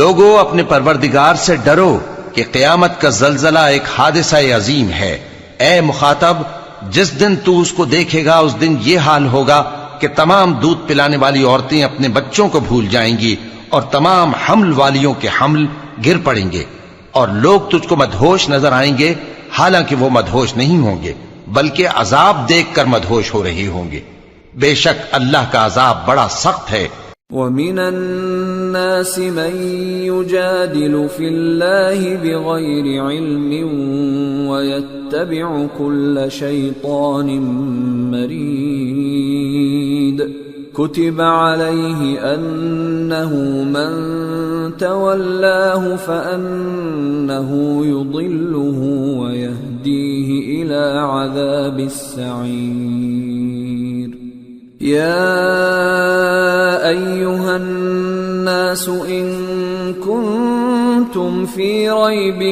لوگو اپنے پروردگار سے ڈرو کہ قیامت کا زلزلہ ایک حادثہ عظیم ہے. اے مخاطب، جس دن تو اس کو دیکھے گا اس دن یہ حال ہوگا کہ تمام دودھ پلانے والی عورتیں اپنے بچوں کو بھول جائیں گی اور تمام حمل والیوں کے حمل گر پڑیں گے، اور لوگ تجھ کو مدہوش نظر آئیں گے حالانکہ وہ مدہوش نہیں ہوں گے بلکہ عذاب دیکھ کر مدہوش ہو رہے ہوں گے. بے شک اللہ کا عذاب بڑا سخت ہے. وَمِنَ النَّاسِ مَن يُجَادِلُ فِي اللَّهِ بِغَيْرِ عِلْمٍ وَيَتَّبِعُ كُلَّ شَيْطَانٍ مَرِيدٍ. كتب عليه أنه من تولاه فأنه يضله ويهديه إلى عذاب السعير. يا أيها الناس إن كنتم في ريب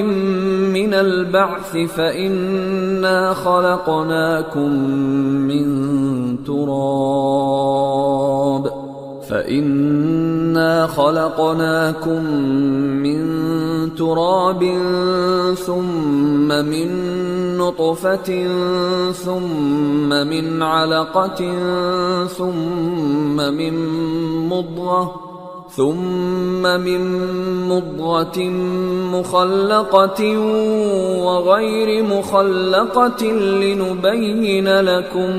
من البعث فإنا خلقناكم من تراب ثم من نطفة ثم من علقة ثم من مضغة مخلقة وغير مخلقة لنبين لكم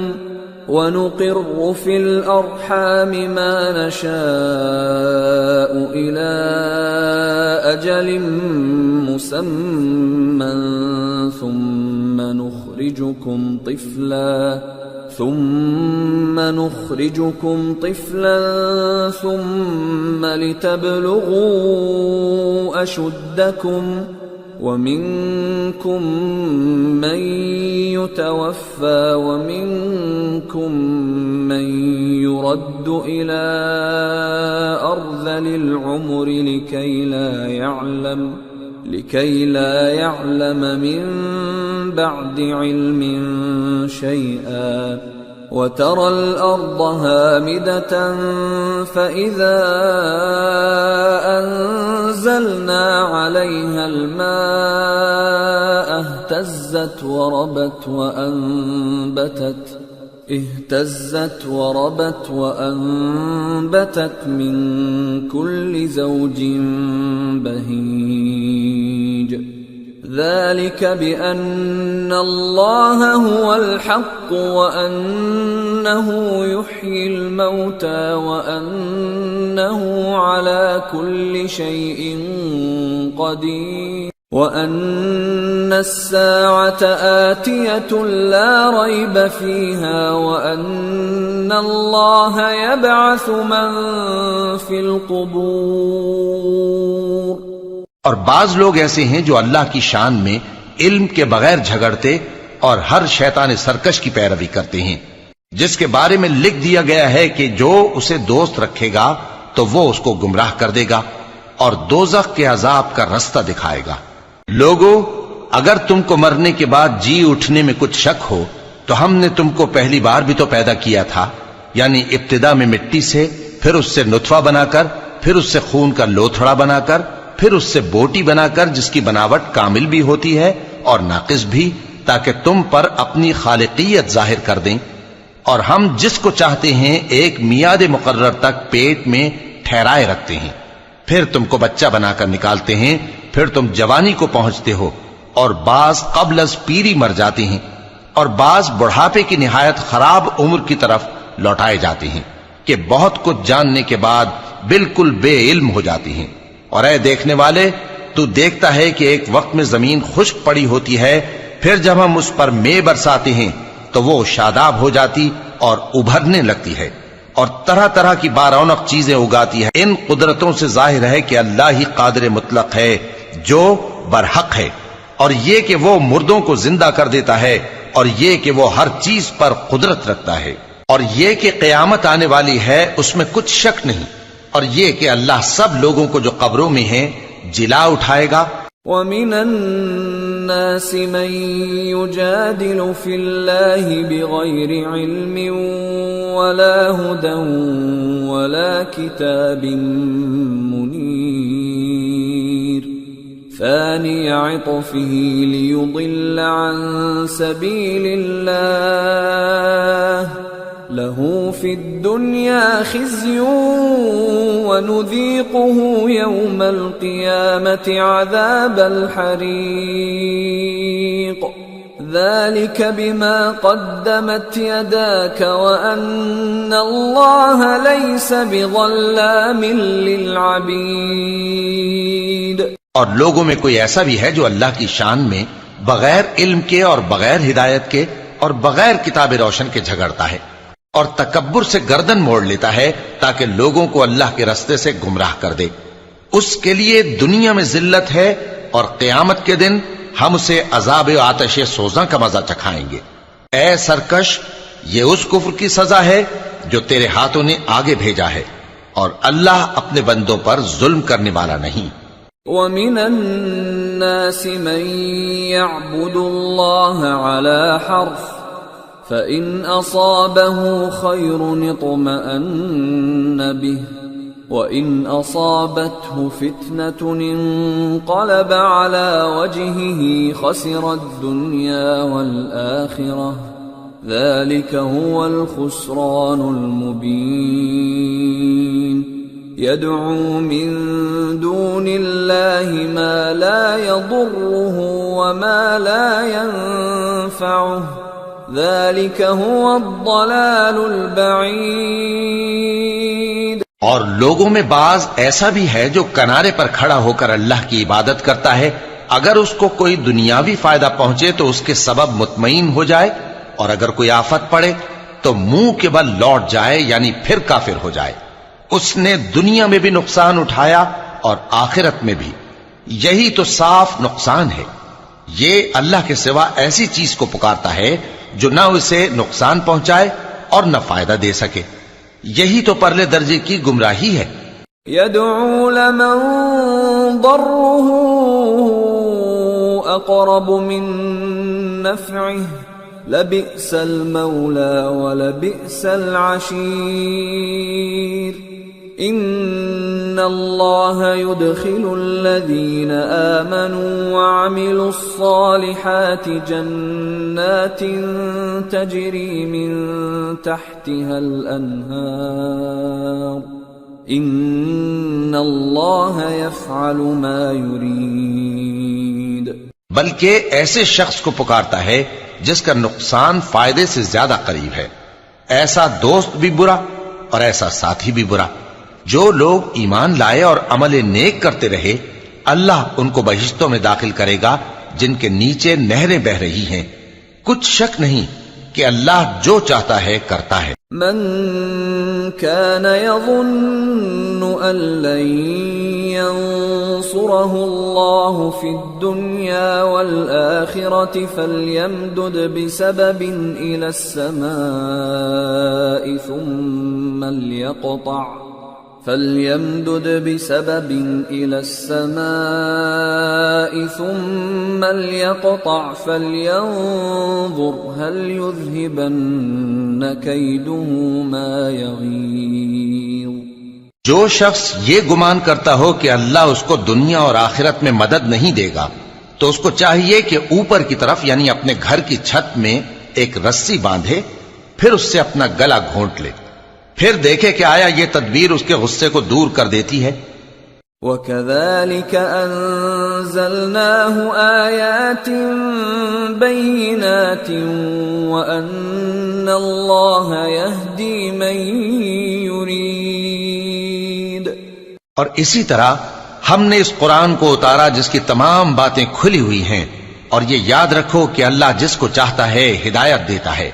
ونقر في الأرحام ما نشاء إلى أجل مسمى ثم نخرجكم طفلا ثم لتبلغوا أشدكم ومنكم من يتوفى ومنكم من يرد إلى أرذل العمر لكي لا يعلم من بعد علم شيئا وترى الأرض هامدة فإذا أنزلنا عليها الماء اهتزت وربت وأنبتت من كل زوج بهيج. ذلك بأن الله هو الحق وأنه يحيي الموتى وأنه على كل شيء قدير وأن الساعة آتية لا ريب فيها وأن الله يبعث من في القبور. اور بعض لوگ ایسے ہیں جو اللہ کی شان میں علم کے بغیر جھگڑتے اور ہر شیطان سرکش کی پیروی کرتے ہیں، جس کے بارے میں لکھ دیا گیا ہے کہ جو اسے دوست رکھے گا تو وہ اس کو گمراہ کر دے گا اور دوزخ کے عذاب کا رستہ دکھائے گا. لوگو، اگر تم کو مرنے کے بعد جی اٹھنے میں کچھ شک ہو تو ہم نے تم کو پہلی بار بھی تو پیدا کیا تھا، یعنی ابتدا میں مٹی سے، پھر اس سے نطفہ بنا کر، پھر اس سے خون کا لوتھڑا بنا کر، پھر اس سے بوٹی بنا کر جس کی بناوٹ کامل بھی ہوتی ہے اور ناقص بھی، تاکہ تم پر اپنی خالقیت ظاہر کر دیں. اور ہم جس کو چاہتے ہیں ایک میعاد مقرر تک پیٹ میں ٹھہرائے رکھتے ہیں، پھر تم کو بچہ بنا کر نکالتے ہیں، پھر تم جوانی کو پہنچتے ہو، اور بعض قبل از پیری مر جاتے ہیں، اور بعض بڑھاپے کی نہایت خراب عمر کی طرف لوٹائے جاتے ہیں کہ بہت کچھ جاننے کے بعد بالکل بے علم ہو جاتی ہیں. اور اے دیکھنے والے، تو دیکھتا ہے کہ ایک وقت میں زمین خشک پڑی ہوتی ہے، پھر جب ہم اس پر مے برساتے ہیں تو وہ شاداب ہو جاتی اور ابھرنے لگتی ہے اور طرح طرح کی بارونق چیزیں اگاتی ہے. ان قدرتوں سے ظاہر ہے کہ اللہ ہی قادر مطلق ہے جو برحق ہے، اور یہ کہ وہ مردوں کو زندہ کر دیتا ہے، اور یہ کہ وہ ہر چیز پر قدرت رکھتا ہے، اور یہ کہ قیامت آنے والی ہے اس میں کچھ شک نہیں، اور یہ کہ اللہ سب لوگوں کو جو قبروں میں ہیں جلا اٹھائے گا. وَمِنَ النَّاسِ مَن يُجَادِلُ فِي اللَّهِ بِغَيْرِ عِلْمٍ وَلَا هُدًى وَلَا كِتَابٍ مُنِيرٍ ثَانِيَ عِطْفِهِ لِيُضِلَّ عَن سَبِيلِ اللَّهِ له في الدنيا خزي ونذيقه يوم القيامة عذاب الحريق ذلك بما قدمت يداك وأن الله ليس بظلام للعبيد. اور لوگوں میں کوئی ایسا بھی ہے جو اللہ کی شان میں بغیر علم کے اور بغیر ہدایت کے اور بغیر کتاب روشن کے جھگڑتا ہے. اور تکبر سے گردن موڑ لیتا ہے تاکہ لوگوں کو اللہ کے رستے سے گمراہ کر دے، اس کے لیے دنیا میں ذلت ہے اور قیامت کے دن ہم اسے عذاب آتش سوزاں کا مزہ چکھائیں گے۔ اے سرکش، یہ اس کفر کی سزا ہے جو تیرے ہاتھوں نے آگے بھیجا ہے، اور اللہ اپنے بندوں پر ظلم کرنے والا نہیں۔ وَمِنَ النَّاسِ مَن يَعْبُدُ اللَّهَ عَلَى حَرْفٍ فَإِنْ أَصَابَهُ خَيْرٌ اطْمَأَنَّ بِهِ وَإِنْ أَصَابَتْهُ فِتْنَةٌ انقَلَبَ عَلَى وَجْهِهِ خَسِرَ الدُّنْيَا وَالْآخِرَةَ ذَلِكَ هُوَ الْخُسْرَانُ الْمُبِينُ يَدْعُو مِن دُونِ اللَّهِ مَا لَا يَضُرُّهُ وَمَا لَا يَنفَعُهُ ذَلِكَ هُوَ الضَّلَالُ الْبَعِيدُ۔ اور لوگوں میں بعض ایسا بھی ہے جو کنارے پر کھڑا ہو کر اللہ کی عبادت کرتا ہے، اگر اس کو کوئی دنیاوی فائدہ پہنچے تو اس کے سبب مطمئن ہو جائے، اور اگر کوئی آفت پڑے تو منہ کے بل لوٹ جائے، یعنی پھر کافر ہو جائے۔ اس نے دنیا میں بھی نقصان اٹھایا اور آخرت میں بھی، یہی تو صاف نقصان ہے۔ یہ اللہ کے سوا ایسی چیز کو پکارتا ہے جو نہ اسے نقصان پہنچائے اور نہ فائدہ دے سکے، یہی تو پرلے درجے کی گمراہی ہے۔ يَدْعُو لَمَن ضَرُّهُ أَقْرَبُ مِن نَّفْعِهِ لَبِئْسَ الْمَوْلَى وَلَبِئْسَ الْعَشِيرُ إِنَّ اللَّهَ يُدْخِلُ الَّذِينَ آمَنُوا وَعَمِلُوا الصَّالِحَاتِ جَنَّاتٍ تَجْرِي مِن تَحْتِهَا الْأَنْهَارُ إِنَّ اللَّهَ يَفْعَلُ مَا يُرِيدُ۔ بلکہ ایسے شخص کو پکارتا ہے جس کا نقصان فائدے سے زیادہ قریب ہے، ایسا دوست بھی برا اور ایسا ساتھی بھی برا۔ جو لوگ ایمان لائے اور عمل نیک کرتے رہے، اللہ ان کو بہشتوں میں داخل کرے گا جن کے نیچے نہریں بہ رہی ہیں، کچھ شک نہیں کہ اللہ جو چاہتا ہے کرتا ہے۔ من كان يظن أن لن ينصره الله في الدنيا والآخرة فليمدد بسبب إلى السماء ثم ليقطع فلينظر هل يذهبن كيده ما يغيظ۔ جو شخص یہ گمان کرتا ہو کہ اللہ اس کو دنیا اور آخرت میں مدد نہیں دے گا تو اس کو چاہیے کہ اوپر کی طرف یعنی اپنے گھر کی چھت میں ایک رسی باندھے، پھر اس سے اپنا گلا گھونٹ لے، پھر دیکھے کہ آیا یہ تدبیر اس کے غصے کو دور کر دیتی ہے۔ وَكَذَلِكَ أَنزَلْنَاهُ آيَاتٍ بَيِّنَاتٍ وَأَنَّ اللَّهَ يَهْدِي مَن يُرِيدُ۔ اور اسی طرح ہم نے اس قرآن کو اتارا جس کی تمام باتیں کھلی ہوئی ہیں، اور یہ یاد رکھو کہ اللہ جس کو چاہتا ہے ہدایت دیتا ہے۔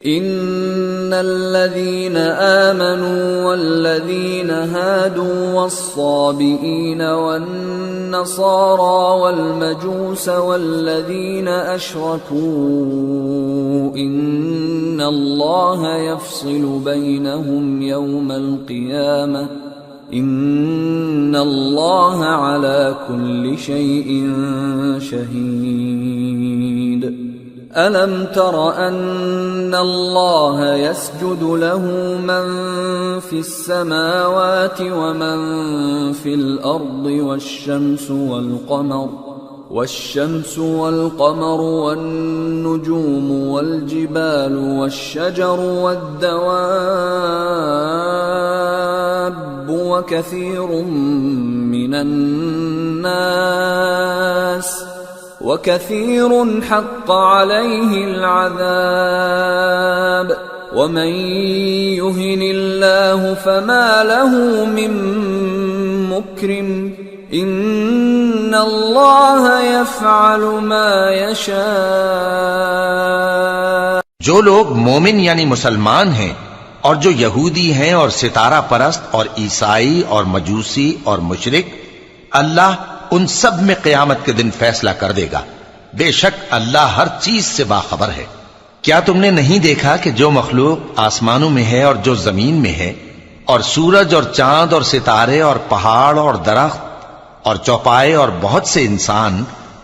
ان الذين آمنوا والذين هادوا والصابئين والنصارى والمجوس والذين أشركوا إن الله يفصل بينهم يوم القيامة إن الله على كل شيء شهيد۔ أَلَمْ تَرَ أَنَّ اللَّهَ يَسْجُدُ لَهُ مَن فِي السَّمَاوَاتِ وَمَن فِي الْأَرْضِ والشمس والقمر والنجوم والجبال والشجر والدواب وكثير من الناس وكثير حق عليه العذاب ومن يهن الله فما له من مكرم ان اللہ یفعل ما یشاء۔ جو لوگ مومن یعنی مسلمان ہیں اور جو یہودی ہیں اور ستارہ پرست اور عیسائی اور مجوسی اور مشرک، اللہ ان سب میں قیامت کے دن فیصلہ کر دے گا۔ بے شک اللہ ہر چیز سے باخبر ہے۔ کیا تم نے نہیں دیکھا کہ جو مخلوق آسمانوں میں ہے اور جو زمین میں ہے، اور سورج اور چاند اور ستارے اور پہاڑ اور درخت اور چوپائے اور بہت سے انسان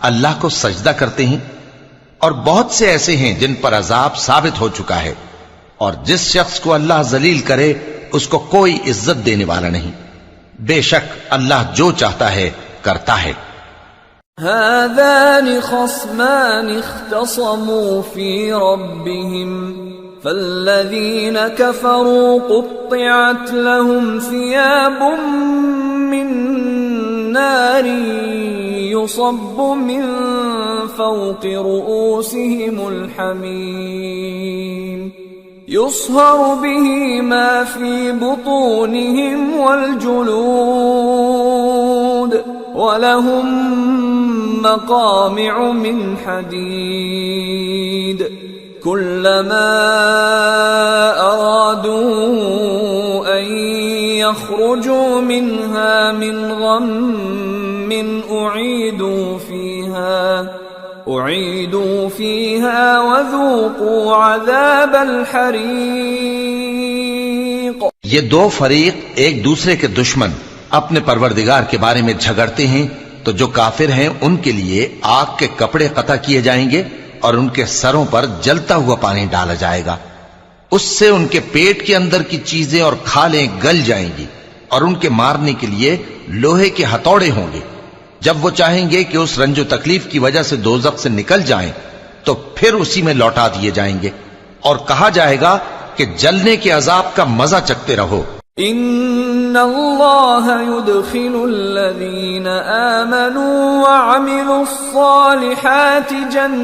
اللہ کو سجدہ کرتے ہیں، اور بہت سے ایسے ہیں جن پر عذاب ثابت ہو چکا ہے، اور جس شخص کو اللہ ذلیل کرے اس کو کوئی عزت دینے والا نہیں۔ بے شک اللہ جو چاہتا ہے کرتا ہے۔ هذان خصمان اختصموا في ربهم فالذين كفروا قطعت لهم ثياب من نار يصب من فوق رؤوسهم الحميم يصهر به ما في بطونهم والجلود وَلَهُم مَّقَامِعُ مِنْ حَدِيدٍ كُلَّمَا أَرَادُوا أَن يَخْرُجُوا مِنْهَا مِنْ غَمٍّ أُعِيدُوا فِيهَا وَذُوقُوا عَذَابَ الْحَرِيقِ۔ یہ دو فریق ایک دوسرے کے دشمن اپنے پروردگار کے بارے میں جھگڑتے ہیں، تو جو کافر ہیں ان کے لیے آگ کے کپڑے قطع کیے جائیں گے اور ان کے سروں پر جلتا ہوا پانی ڈالا جائے گا، اس سے ان کے پیٹ کے اندر کی چیزیں اور کھالیں گل جائیں گی، اور ان کے مارنے کے لیے لوہے کے ہتھوڑے ہوں گے۔ جب وہ چاہیں گے کہ اس رنج و تکلیف کی وجہ سے دوزخ سے نکل جائیں تو پھر اسی میں لوٹا دیے جائیں گے، اور کہا جائے گا کہ جلنے کے عذاب کا مزہ چکھتے رہو۔ ان اللہ يدخل الذین آمنوا وعملوا الصالحات جنات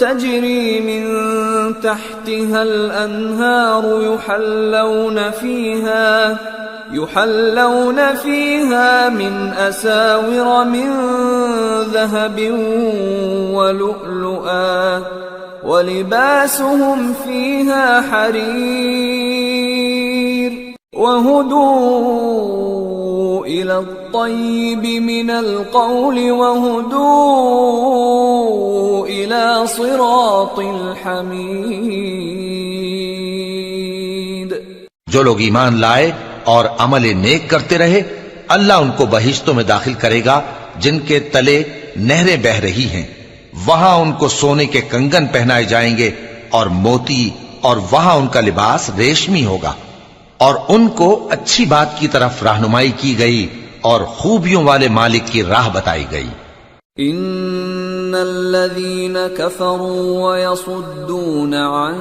تجری من تحتها الانہار يحلون فيها من أساور من ذهب ولؤلؤا ولباسهم فيها حرير وهدوا إلى الطيب من القول وهدوا إلى صراط الحميد۔ جو لوگ ایمان لائے اور عمل نیک کرتے رہے، اللہ ان کو بہشتوں میں داخل کرے گا جن کے تلے نہریں بہ رہی ہیں، وہاں ان کو سونے کے کنگن پہنائے جائیں گے اور موتی، اور وہاں ان کا لباس ریشمی ہوگا، اور ان کو اچھی بات کی طرف رہنمائی کی گئی اور خوبیوں والے مالک کی راہ بتائی گئی۔ ان الذين كفروا ويصدون عن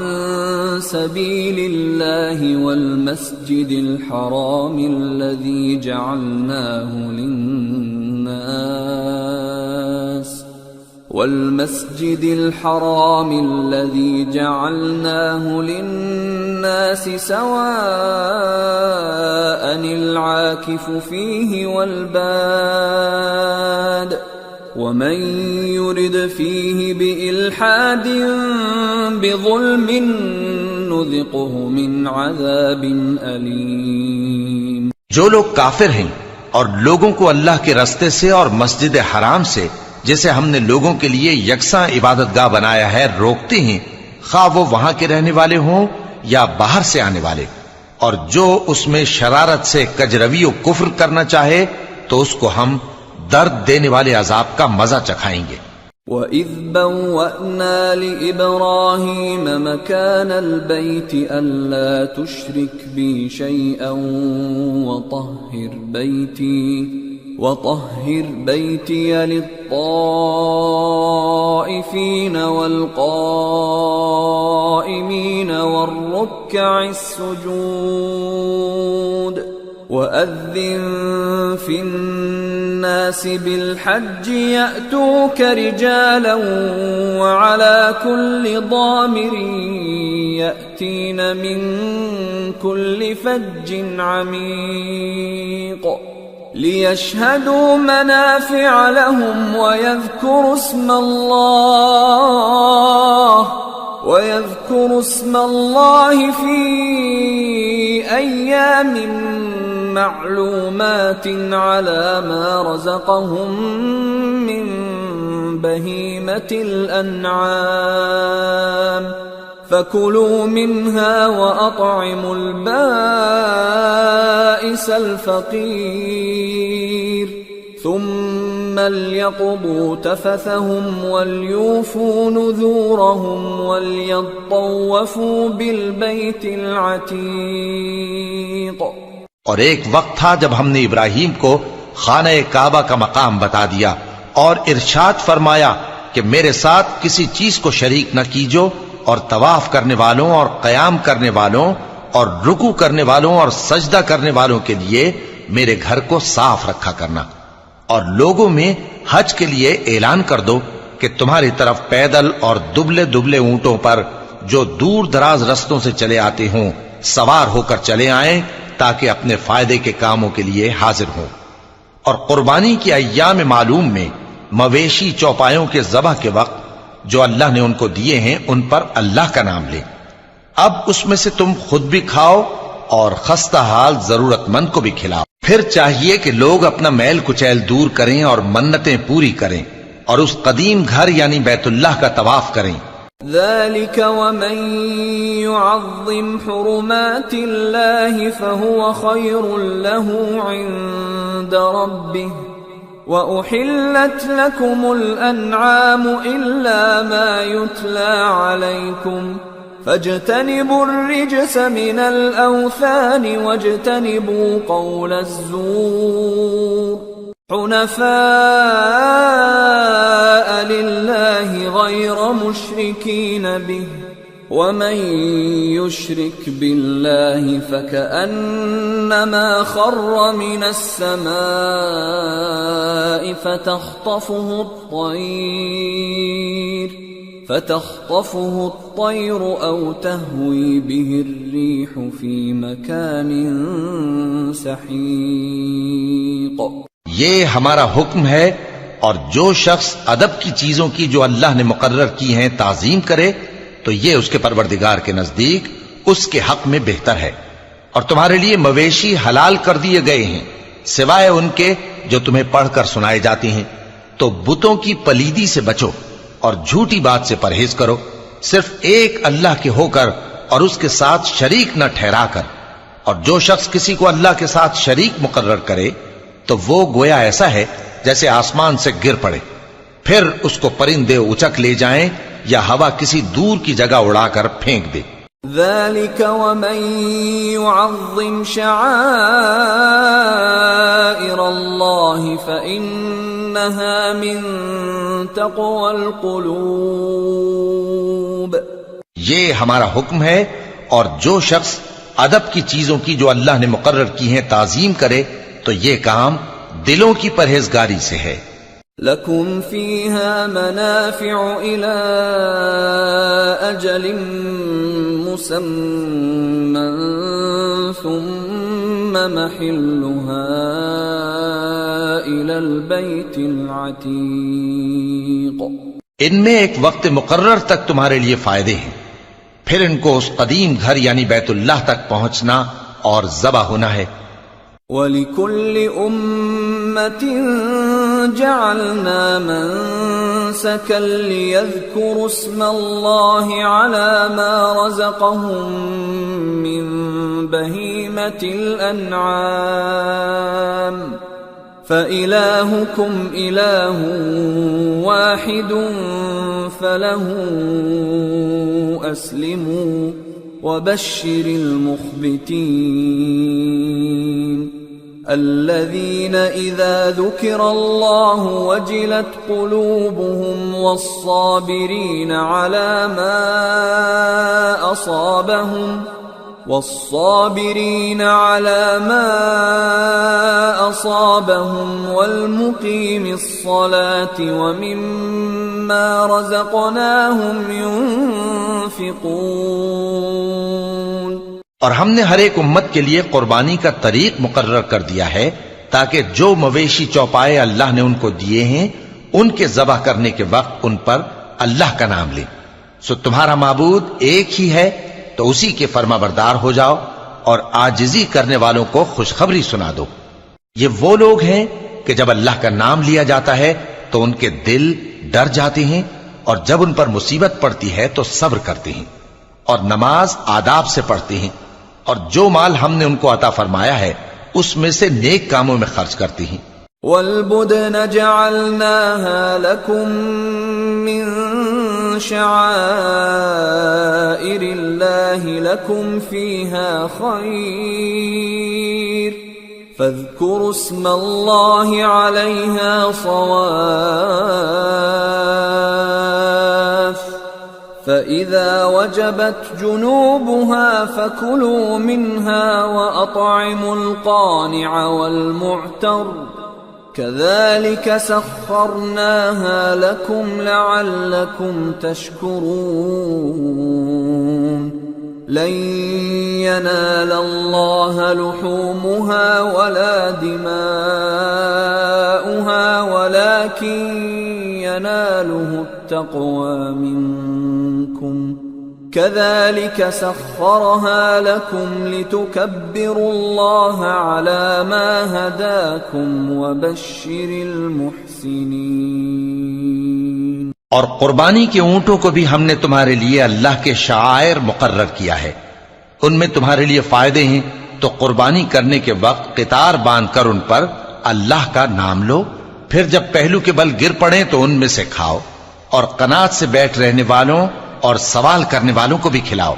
سبيل الله والمسجد الحرام الذي جعلناه للناس سواء العاكف فيه والباد ومن يرد فيه بإلحاد بظلم نذقه من عذاب أليم۔ جو لوگ کافر ہیں اور لوگوں کو اللہ کے رستے سے اور مسجد حرام سے جسے ہم نے لوگوں کے لیے یکساں عبادت گاہ بنایا ہے روکتے ہیں، خواہ وہ وہاں کے رہنے والے ہوں یا باہر سے آنے والے، اور جو اس میں شرارت سے کجروی و کفر کرنا چاہے تو اس کو ہم درد دینے والے عذاب کا مزہ چکھائیں گے۔ وَإِذْ بَوَّأْنَا لِإِبْرَاهِيمَ مَكَانَ الْبَيْتِ أَلَّا تُشْرِكْ بِي شَيْئًا وَطَهِّرْ بَيْتِيَ لِلطَّائِفِينَ وَالْقَائِمِينَ وَالرُّكَّعِ السُّجُودِ وَأَذِّن فِي النَّاسِ بِالْحَجِّ يَأْتُوكَ رِجَالًا وَعَلَى كُلِّ ضَامِرٍ يَأْتِينَ مِنْ كُلِّ فَجٍّ عَمِيقٍ۔ ليشهدوا منافع لهم ويذكروا اسم الله في أيام معلومات على ما رزقهم من بهيمة الأنعام فكلوا منها وأطعموا البائس الفقير ثم ليقضوا تفثهم وليوفوا نذورهم وليطوفوا بالبيت العتيق۔ اور ایک وقت تھا جب ہم نے ابراہیم کو خانہ کعبہ کا مقام بتا دیا اور ارشاد فرمایا کہ میرے ساتھ کسی چیز کو شریک نہ کیجو، اور طواف کرنے والوں اور قیام کرنے والوں اور رکوع کرنے والوں اور سجدہ کرنے والوں کے لیے میرے گھر کو صاف رکھا کرنا، اور لوگوں میں حج کے لیے اعلان کر دو کہ تمہاری طرف پیدل اور دبلے دبلے اونٹوں پر جو دور دراز رستوں سے چلے آتے ہوں سوار ہو کر چلے آئیں تاکہ اپنے فائدے کے کاموں کے لیے حاضر ہوں۔ اور قربانی کی ایام معلوم میں مویشی چوپایوں کے ذبح کے وقت جو اللہ نے ان کو دیے ہیں ان پر اللہ کا نام لے۔ اب اس میں سے تم خود بھی کھاؤ اور خستہ حال ضرورت مند کو بھی کھلاؤ۔ پھر چاہیے کہ لوگ اپنا میل کچیل دور کریں اور منتیں پوری کریں اور اس قدیم گھر یعنی بیت اللہ کا طواف کریں۔ ذلك ومن يعظم حرمات الله فهو خير له عند ربه وأحلت لكم الأنعام إلا ما يتلى عليكم فاجتنبوا الرجس من الأوثان واجتنبوا قول الزور حنفاء لله غير مشركين به ومن يشرك بالله فكأنما خر من السماء فتخطفه الطير أو تهوي به الريح في مكان سحيق۔ یہ ہمارا حکم ہے، اور جو شخص ادب کی چیزوں کی جو اللہ نے مقرر کی ہیں تعظیم کرے تو یہ اس کے پروردگار کے نزدیک اس کے حق میں بہتر ہے۔ اور تمہارے لیے مویشی حلال کر دیے گئے ہیں سوائے ان کے جو تمہیں پڑھ کر سنائے جاتے ہیں، تو بتوں کی پلیدی سے بچو اور جھوٹی بات سے پرہیز کرو، صرف ایک اللہ کے ہو کر اور اس کے ساتھ شریک نہ ٹھہرا کر۔ اور جو شخص کسی کو اللہ کے ساتھ شریک مقرر کرے تو وہ گویا ایسا ہے جیسے آسمان سے گر پڑے، پھر اس کو پرندے اچک لے جائیں یا ہوا کسی دور کی جگہ اڑا کر پھینک دے۔ ذلك ومن يعظم شعائر الله فإنها من تقوى القلوب۔ یہ ہمارا حکم ہے، اور جو شخص ادب کی چیزوں کی جو اللہ نے مقرر کی ہیں تعظیم کرے تو یہ کام دلوں کی پرہیزگاری سے ہے۔ لَكُمْ فِيهَا مَنَافِعُ إِلَىٰ أَجَلٍ مُّسَمًّى ثُمَّ مَحِلُّهَا إِلَى الْبَيْتِ الْعَتِيقِ۔ ان میں ایک وقت مقرر تک تمہارے لیے فائدے ہیں، پھر ان کو اس قدیم گھر یعنی بیت اللہ تک پہنچنا اور ذبح ہونا ہے۔ وَلِكُلِّ أُمَّةٍ جَعَلْنَا مَنسَكًا لِيَذْكُرُوا اسْمَ اللَّهِ عَلَى مَا رَزَقَهُم مِّن بَهِيمَةِ الْأَنْعَامِ فَإِلَٰهُكُمْ إِلَٰهٌ وَاحِدٌ فَلَهُ أَسْلِمُوا وَبَشِّرِ الْمُخْبِتِينَ الذين إذا ذكر الله وجلت قلوبهم والصابرين على ما أصابهم والمقيم الصلاة ومما رزقناهم ينفقون۔ اور ہم نے ہر ایک امت کے لیے قربانی کا طریق مقرر کر دیا ہے تاکہ جو مویشی چوپائے اللہ نے ان کو دیے ہیں ان کے ذبح کرنے کے وقت ان پر اللہ کا نام لیں۔ سو تمہارا معبود ایک ہی ہے، تو اسی کے فرما بردار ہو جاؤ اور عاجزی کرنے والوں کو خوشخبری سنا دو۔ یہ وہ لوگ ہیں کہ جب اللہ کا نام لیا جاتا ہے تو ان کے دل ڈر جاتے ہیں، اور جب ان پر مصیبت پڑتی ہے تو صبر کرتے ہیں، اور نماز آداب سے پڑھتے ہیں، اور جو مال ہم نے ان کو عطا فرمایا ہے اس میں سے نیک کاموں میں خرچ کرتے ہیں۔ وَالْبُدْنَ جَعَلْنَاهَا لَكُم مِّن شَعَائِرِ اللَّهِ لَكُمْ فِيهَا خَيْرٌ فَاذْكُرُوا اسْمَ اللَّهِ عَلَيْهَا صَوَافَّ فَإِذَا وَجَبَتْ جُنُوبُهَا فَكُلُوا مِنْهَا وَأَطْعِمُوا الْقَانِعَ وَالْمُعْتَرَّ كَذَلِكَ سَخَّرْنَاهَا لَكُمْ لَعَلَّكُمْ تَشْكُرُونَ لَن يَنَالَ اللَّهَ لُحُومُهَا وَلَا دِمَاؤُهَا وَلَكِن يَنَالُهُ التَّقْوَى مِنكُمْ كَذَلِكَ سَخَّرَهَا لَكُمْ لِتُكَبِّرُوا اللَّهَ عَلَى مَا هَدَاكُمْ وَبَشِّرِ الْمُحْسِنِينَ۔ اور قربانی کے اونٹوں کو بھی ہم نے تمہارے لیے اللہ کے شعائر مقرر کیا ہے، ان میں تمہارے لیے فائدے ہیں، تو قربانی کرنے کے وقت قطار باندھ کر ان پر اللہ کا نام لو، پھر جب پہلو کے بل گر پڑیں تو ان میں سے کھاؤ، اور قناعت سے بیٹھ رہنے والوں اور سوال کرنے والوں کو بھی کھلاؤ۔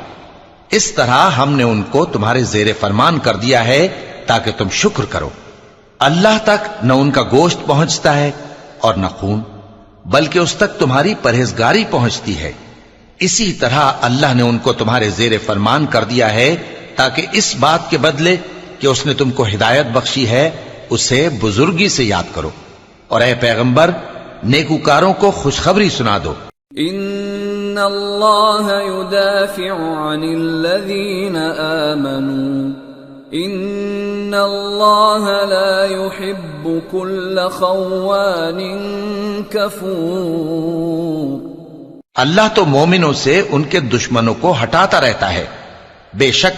اس طرح ہم نے ان کو تمہارے زیر فرمان کر دیا ہے تاکہ تم شکر کرو۔ اللہ تک نہ ان کا گوشت پہنچتا ہے اور نہ خون، بلکہ اس تک تمہاری پرہیزگاری پہنچتی ہے۔ اسی طرح اللہ نے ان کو تمہارے زیر فرمان کر دیا ہے تاکہ اس بات کے بدلے کہ اس نے تم کو ہدایت بخشی ہے اسے بزرگی سے یاد کرو، اور اے پیغمبر نیکوکاروں کو خوشخبری سنا دو۔ ان اللہ يدافع عن الذین آمنوا ان اللہ لا يحب كل خوان کفور۔ اللہ تو مومنوں سے ان کے دشمنوں کو ہٹاتا رہتا ہے، بے شک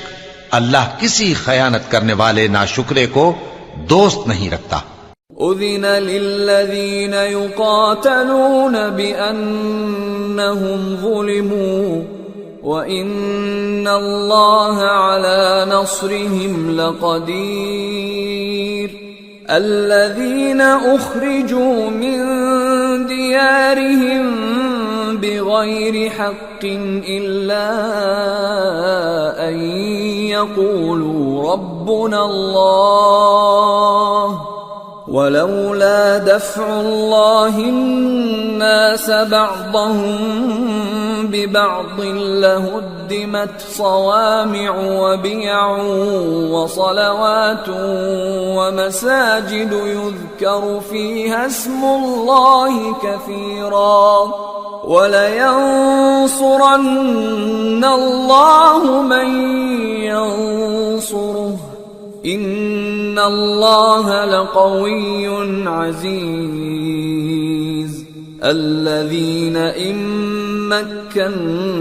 اللہ کسی خیانت کرنے والے ناشکرے کو دوست نہیں رکھتا۔ اذن للذین یقاتلون بأنہم ظلموا وَإِنَّ اللَّهَ عَلَى نَصْرِهِمْ لَقَدِيرٌ الَّذِينَ أُخْرِجُوا مِنْ دِيَارِهِمْ بِغَيْرِ حَقٍّ إِلَّا أَنْ يَقُولُوا رَبُّنَا اللَّهُ وَلَوْلَا دَفْعُ اللَّهِ النَّاسَ بَعْضَهُمْ بِبَعْضٍ لَهُدِّمَتْ صَوَامِعُ وَبِيَعٌ وَصَلَوَاتٌ وَمَسَاجِدُ يُذْكَرُ فِيهَا اسْمُ اللَّهِ كَثِيرًا وَلَيَنصُرَنَّ اللَّهُ مَن يَنصُرُهُ إِنَّ اللَّهَ لَقَوِيٌّ عَزِيزٌ الَّذِينَ إِن مَّكَّنَّاهُمْ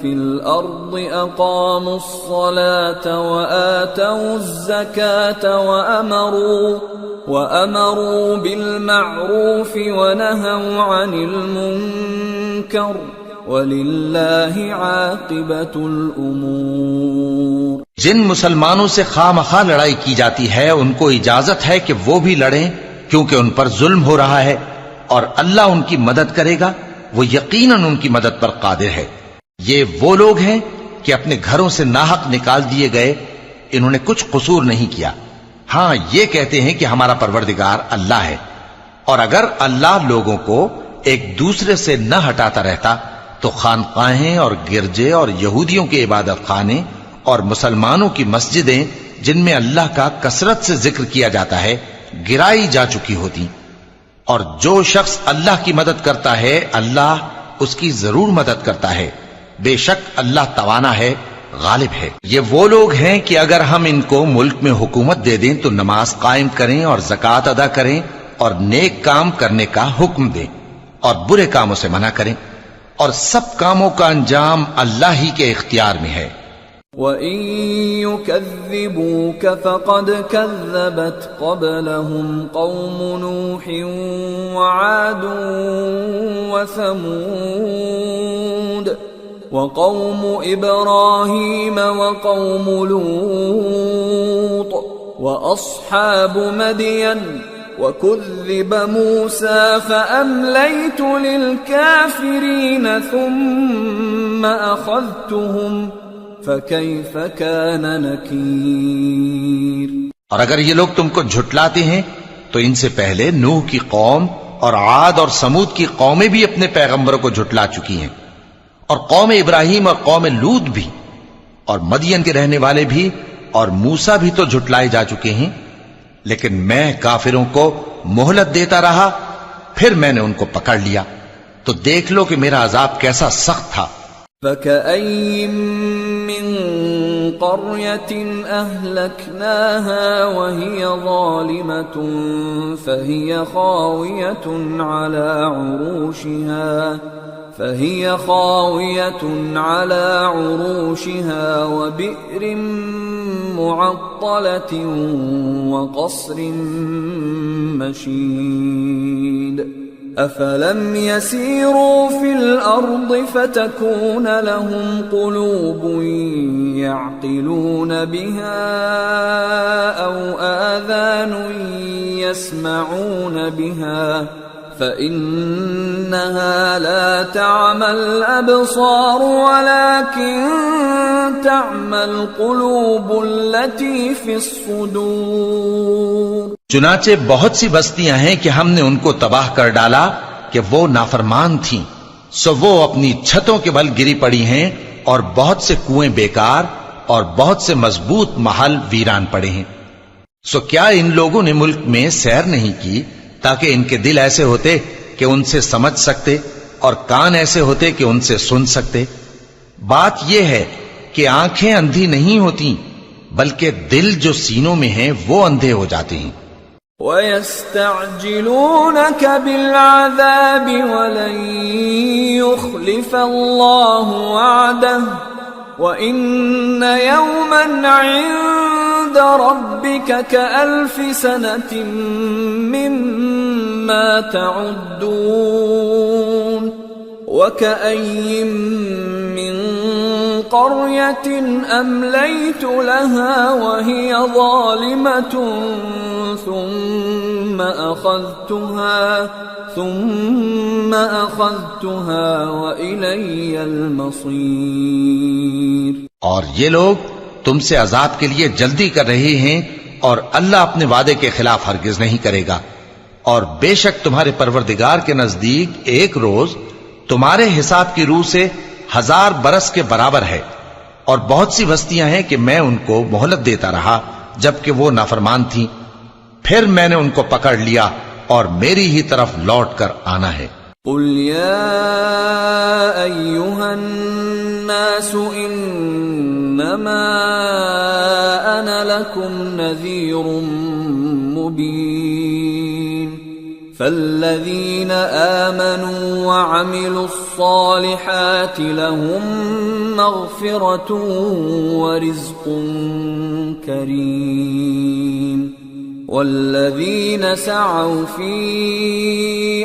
فِي الْأَرْضِ أَقَامُوا الصَّلَاةَ وَآتَوُا الزَّكَاةَ وَأَمَرُوا بِالْمَعْرُوفِ وَنَهَوْا عَنِ الْمُنكَرِ وَلِلَّهِ عَاقِبَةُ الْأُمُورِ۔ جن مسلمانوں سے خواہ مخواہ لڑائی کی جاتی ہے ان کو اجازت ہے کہ وہ بھی لڑیں، کیونکہ ان پر ظلم ہو رہا ہے، اور اللہ ان کی مدد کرے گا، وہ یقیناً ان کی مدد پر قادر ہے۔ یہ وہ لوگ ہیں کہ اپنے گھروں سے ناحق نکال دیے گئے، انہوں نے کچھ قصور نہیں کیا، ہاں یہ کہتے ہیں کہ ہمارا پروردگار اللہ ہے۔ اور اگر اللہ لوگوں کو ایک دوسرے سے نہ ہٹاتا رہتا تو خانقاہیں اور گرجے اور یہودیوں کے عبادت خانے اور مسلمانوں کی مسجدیں جن میں اللہ کا کثرت سے ذکر کیا جاتا ہے گرائی جا چکی ہوتی۔ اور جو شخص اللہ کی مدد کرتا ہے اللہ اس کی ضرور مدد کرتا ہے، بے شک اللہ توانا ہے غالب ہے۔ یہ وہ لوگ ہیں کہ اگر ہم ان کو ملک میں حکومت دے دیں تو نماز قائم کریں اور زکوٰۃ ادا کریں اور نیک کام کرنے کا حکم دیں اور برے کاموں سے منع کریں، اور سب کاموں کا انجام اللہ ہی کے اختیار میں ہے۔ وَإِن يُكَذِّبُوكَ فَقَدْ كَذَّبَتْ قَبْلَهُمْ قَوْمُ نُوحٍ وَعَادٌ وَثَمُودُ وَقَوْمُ إِبْرَاهِيمَ وَقَوْمُ لُوطٍ وَأَصْحَابُ مَدْيَنَ وَكُذِّبَ مُوسَى فَأَمْلَيْتُ لِلْكَافِرِينَ ثُمَّ أَخَذْتُهُمْ فَكَيْفَ كَانَ نَكِيرِ۔ اور اگر یہ لوگ تم کو جھٹلاتے ہیں تو ان سے پہلے نوح کی قوم اور عاد اور سمود کی قومیں بھی اپنے پیغمبروں کو جھٹلا چکی ہیں، اور قوم ابراہیم اور قوم لوط بھی، اور مدین کے رہنے والے بھی، اور موسیٰ بھی تو جھٹلائے جا چکے ہیں، لیکن میں کافروں کو مہلت دیتا رہا، پھر میں نے ان کو پکڑ لیا، تو دیکھ لو کہ میرا عذاب کیسا سخت تھا۔ فَكَأَيِّن مِّن قَرْيَةٍ أَهْلَكْنَاهَا وَهِيَ ظَالِمَةٌ فَهِيَ خَاوِيَةٌ عَلَى عُرُوشِهَا وَبِئْرٍ مُّعَطَّلَةٍ وَقَصْرٍ مَّشِيدٍ أَفَلَمْ يَسِيرُوا فِي الْأَرْضِ فَتَكُونَ لَهُمْ قُلُوبٌ يَعْقِلُونَ بِهَا أَوْ آذَانٌ يَسْمَعُونَ بِهَا فَإِنَّهَا لَا تَعْمَى الْأَبْصَارُ وَلَكِن تَعْمَى الْقُلُوبُ الَّتِي فِي الصُّدُورِ۔ چنانچہ بہت سی بستیاں ہیں کہ ہم نے ان کو تباہ کر ڈالا کہ وہ نافرمان تھیں، سو وہ اپنی چھتوں کے بل گری پڑی ہیں، اور بہت سے کنویں بیکار اور بہت سے مضبوط محل ویران پڑے ہیں۔ سو کیا ان لوگوں نے ملک میں سیر نہیں کی تاکہ ان کے دل ایسے ہوتے کہ ان سے سمجھ سکتے اور کان ایسے ہوتے کہ ان سے سن سکتے؟ بات یہ ہے کہ آنکھیں اندھی نہیں ہوتی، بلکہ دل جو سینوں میں ہیں وہ اندھے ہو جاتے ہیں۔ وَيَسْتَعْجِلُونَكَ بِالْعَذَابِ وَلَن يُخْلِفَ اللَّهُ وَعْدَهُ وَإِنَّ يَوْمًا عِندَ رَبِّكَ كَأَلْفِ سَنَةٍ مِّمَّا تَعُدُّونَ وَكَأَيٍّن مِّن قَرْيَةٍ أَمْلَيْتُ لَهَا وَهِيَ ظَالِمَةٌ ثُمَّ أَخَذْتُهَا وَإِلَيَّ الْمَصِيرُ۔ اور یہ لوگ تم سے عذاب کے لیے جلدی کر رہے ہیں، اور اللہ اپنے وعدے کے خلاف ہرگز نہیں کرے گا، اور بے شک تمہارے پروردگار کے نزدیک ایک روز تمہارے حساب کی روح سے 1000 برس کے برابر ہے، اور بہت سی بستیاں ہیں کہ میں ان کو مہلت دیتا رہا جبکہ وہ نافرمان تھیں، پھر میں نے ان کو پکڑ لیا اور میری ہی طرف لوٹ کر آنا ہے۔ قُلْ يَا أَيُّهَا النَّاسُ إِنَّمَا أَنَا لَكُمْ نَذِيرٌ مُّبِينٌ فَالَّذِينَ آمَنُوا وَعَمِلُوا الصَّالِحَاتِ لَهُم مَّغْفِرَةٌ وَرِزْقٌ كَرِيمٌ وَالَّذِينَ سَعَوْا فِي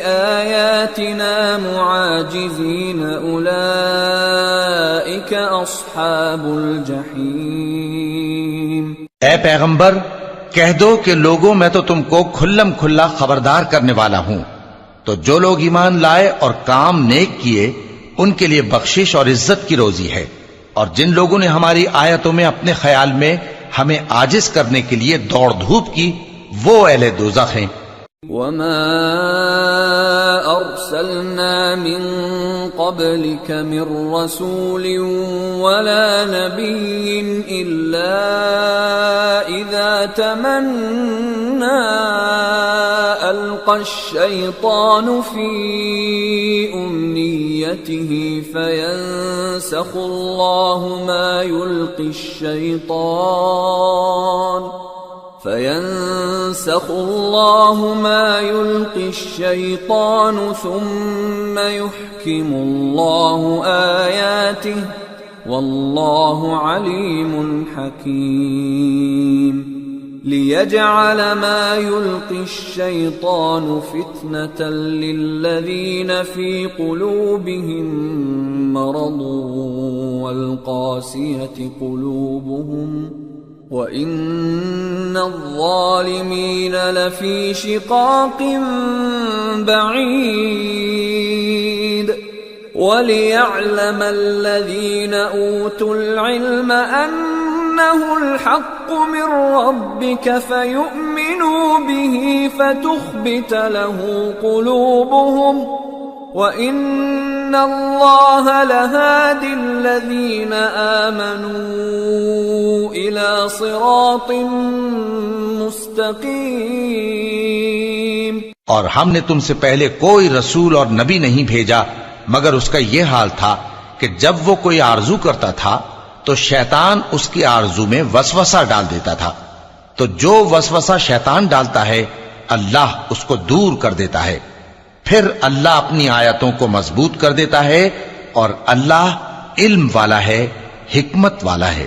آيَاتِنَا مُعَاجِزِينَ أُولَئِكَ أَصْحَابُ الْجَحِيمِ۔ اے پیغمبر کہہ دو کہ لوگوں میں تو تم کو کھلم کھلا خبردار کرنے والا ہوں، تو جو لوگ ایمان لائے اور کام نیک کیے ان کے لیے بخشش اور عزت کی روزی ہے، اور جن لوگوں نے ہماری آیتوں میں اپنے خیال میں ہمیں عاجز کرنے کے لیے دوڑ دھوپ کی وہ اہل دوزخ ہیں۔ وما أرسلنا من قبلك من رسول ولا نبي إلا إذا تمنى ألقى الشيطان في أمنيته فينسخ الله ما يلقي الشيطان ثم يحكم الله آياته والله عليم حكيم ليجعل ما يلقي الشيطان فتنة للذين في قلوبهم مرض والقاسية قلوبهم وإن الظالمين لفي شقاق بعيد وليعلم الذين أوتوا العلم أنه الحق من ربك فيؤمنوا به فتخبت له قلوبهم وإن الله لهادي الذين آمنوا إلى صراط مستقيم۔ اور ہم نے تم سے پہلے کوئی رسول اور نبی نہیں بھیجا مگر اس کا یہ حال تھا کہ جب وہ کوئی آرزو کرتا تھا تو شیطان اس کی آرزو میں وسوسہ ڈال دیتا تھا، تو جو وسوسہ شیطان ڈالتا ہے اللہ اس کو دور کر دیتا ہے، پھر اللہ اپنی آیتوں کو مضبوط کر دیتا ہے اور اللہ علم والا ہے، حکمت والا ہے۔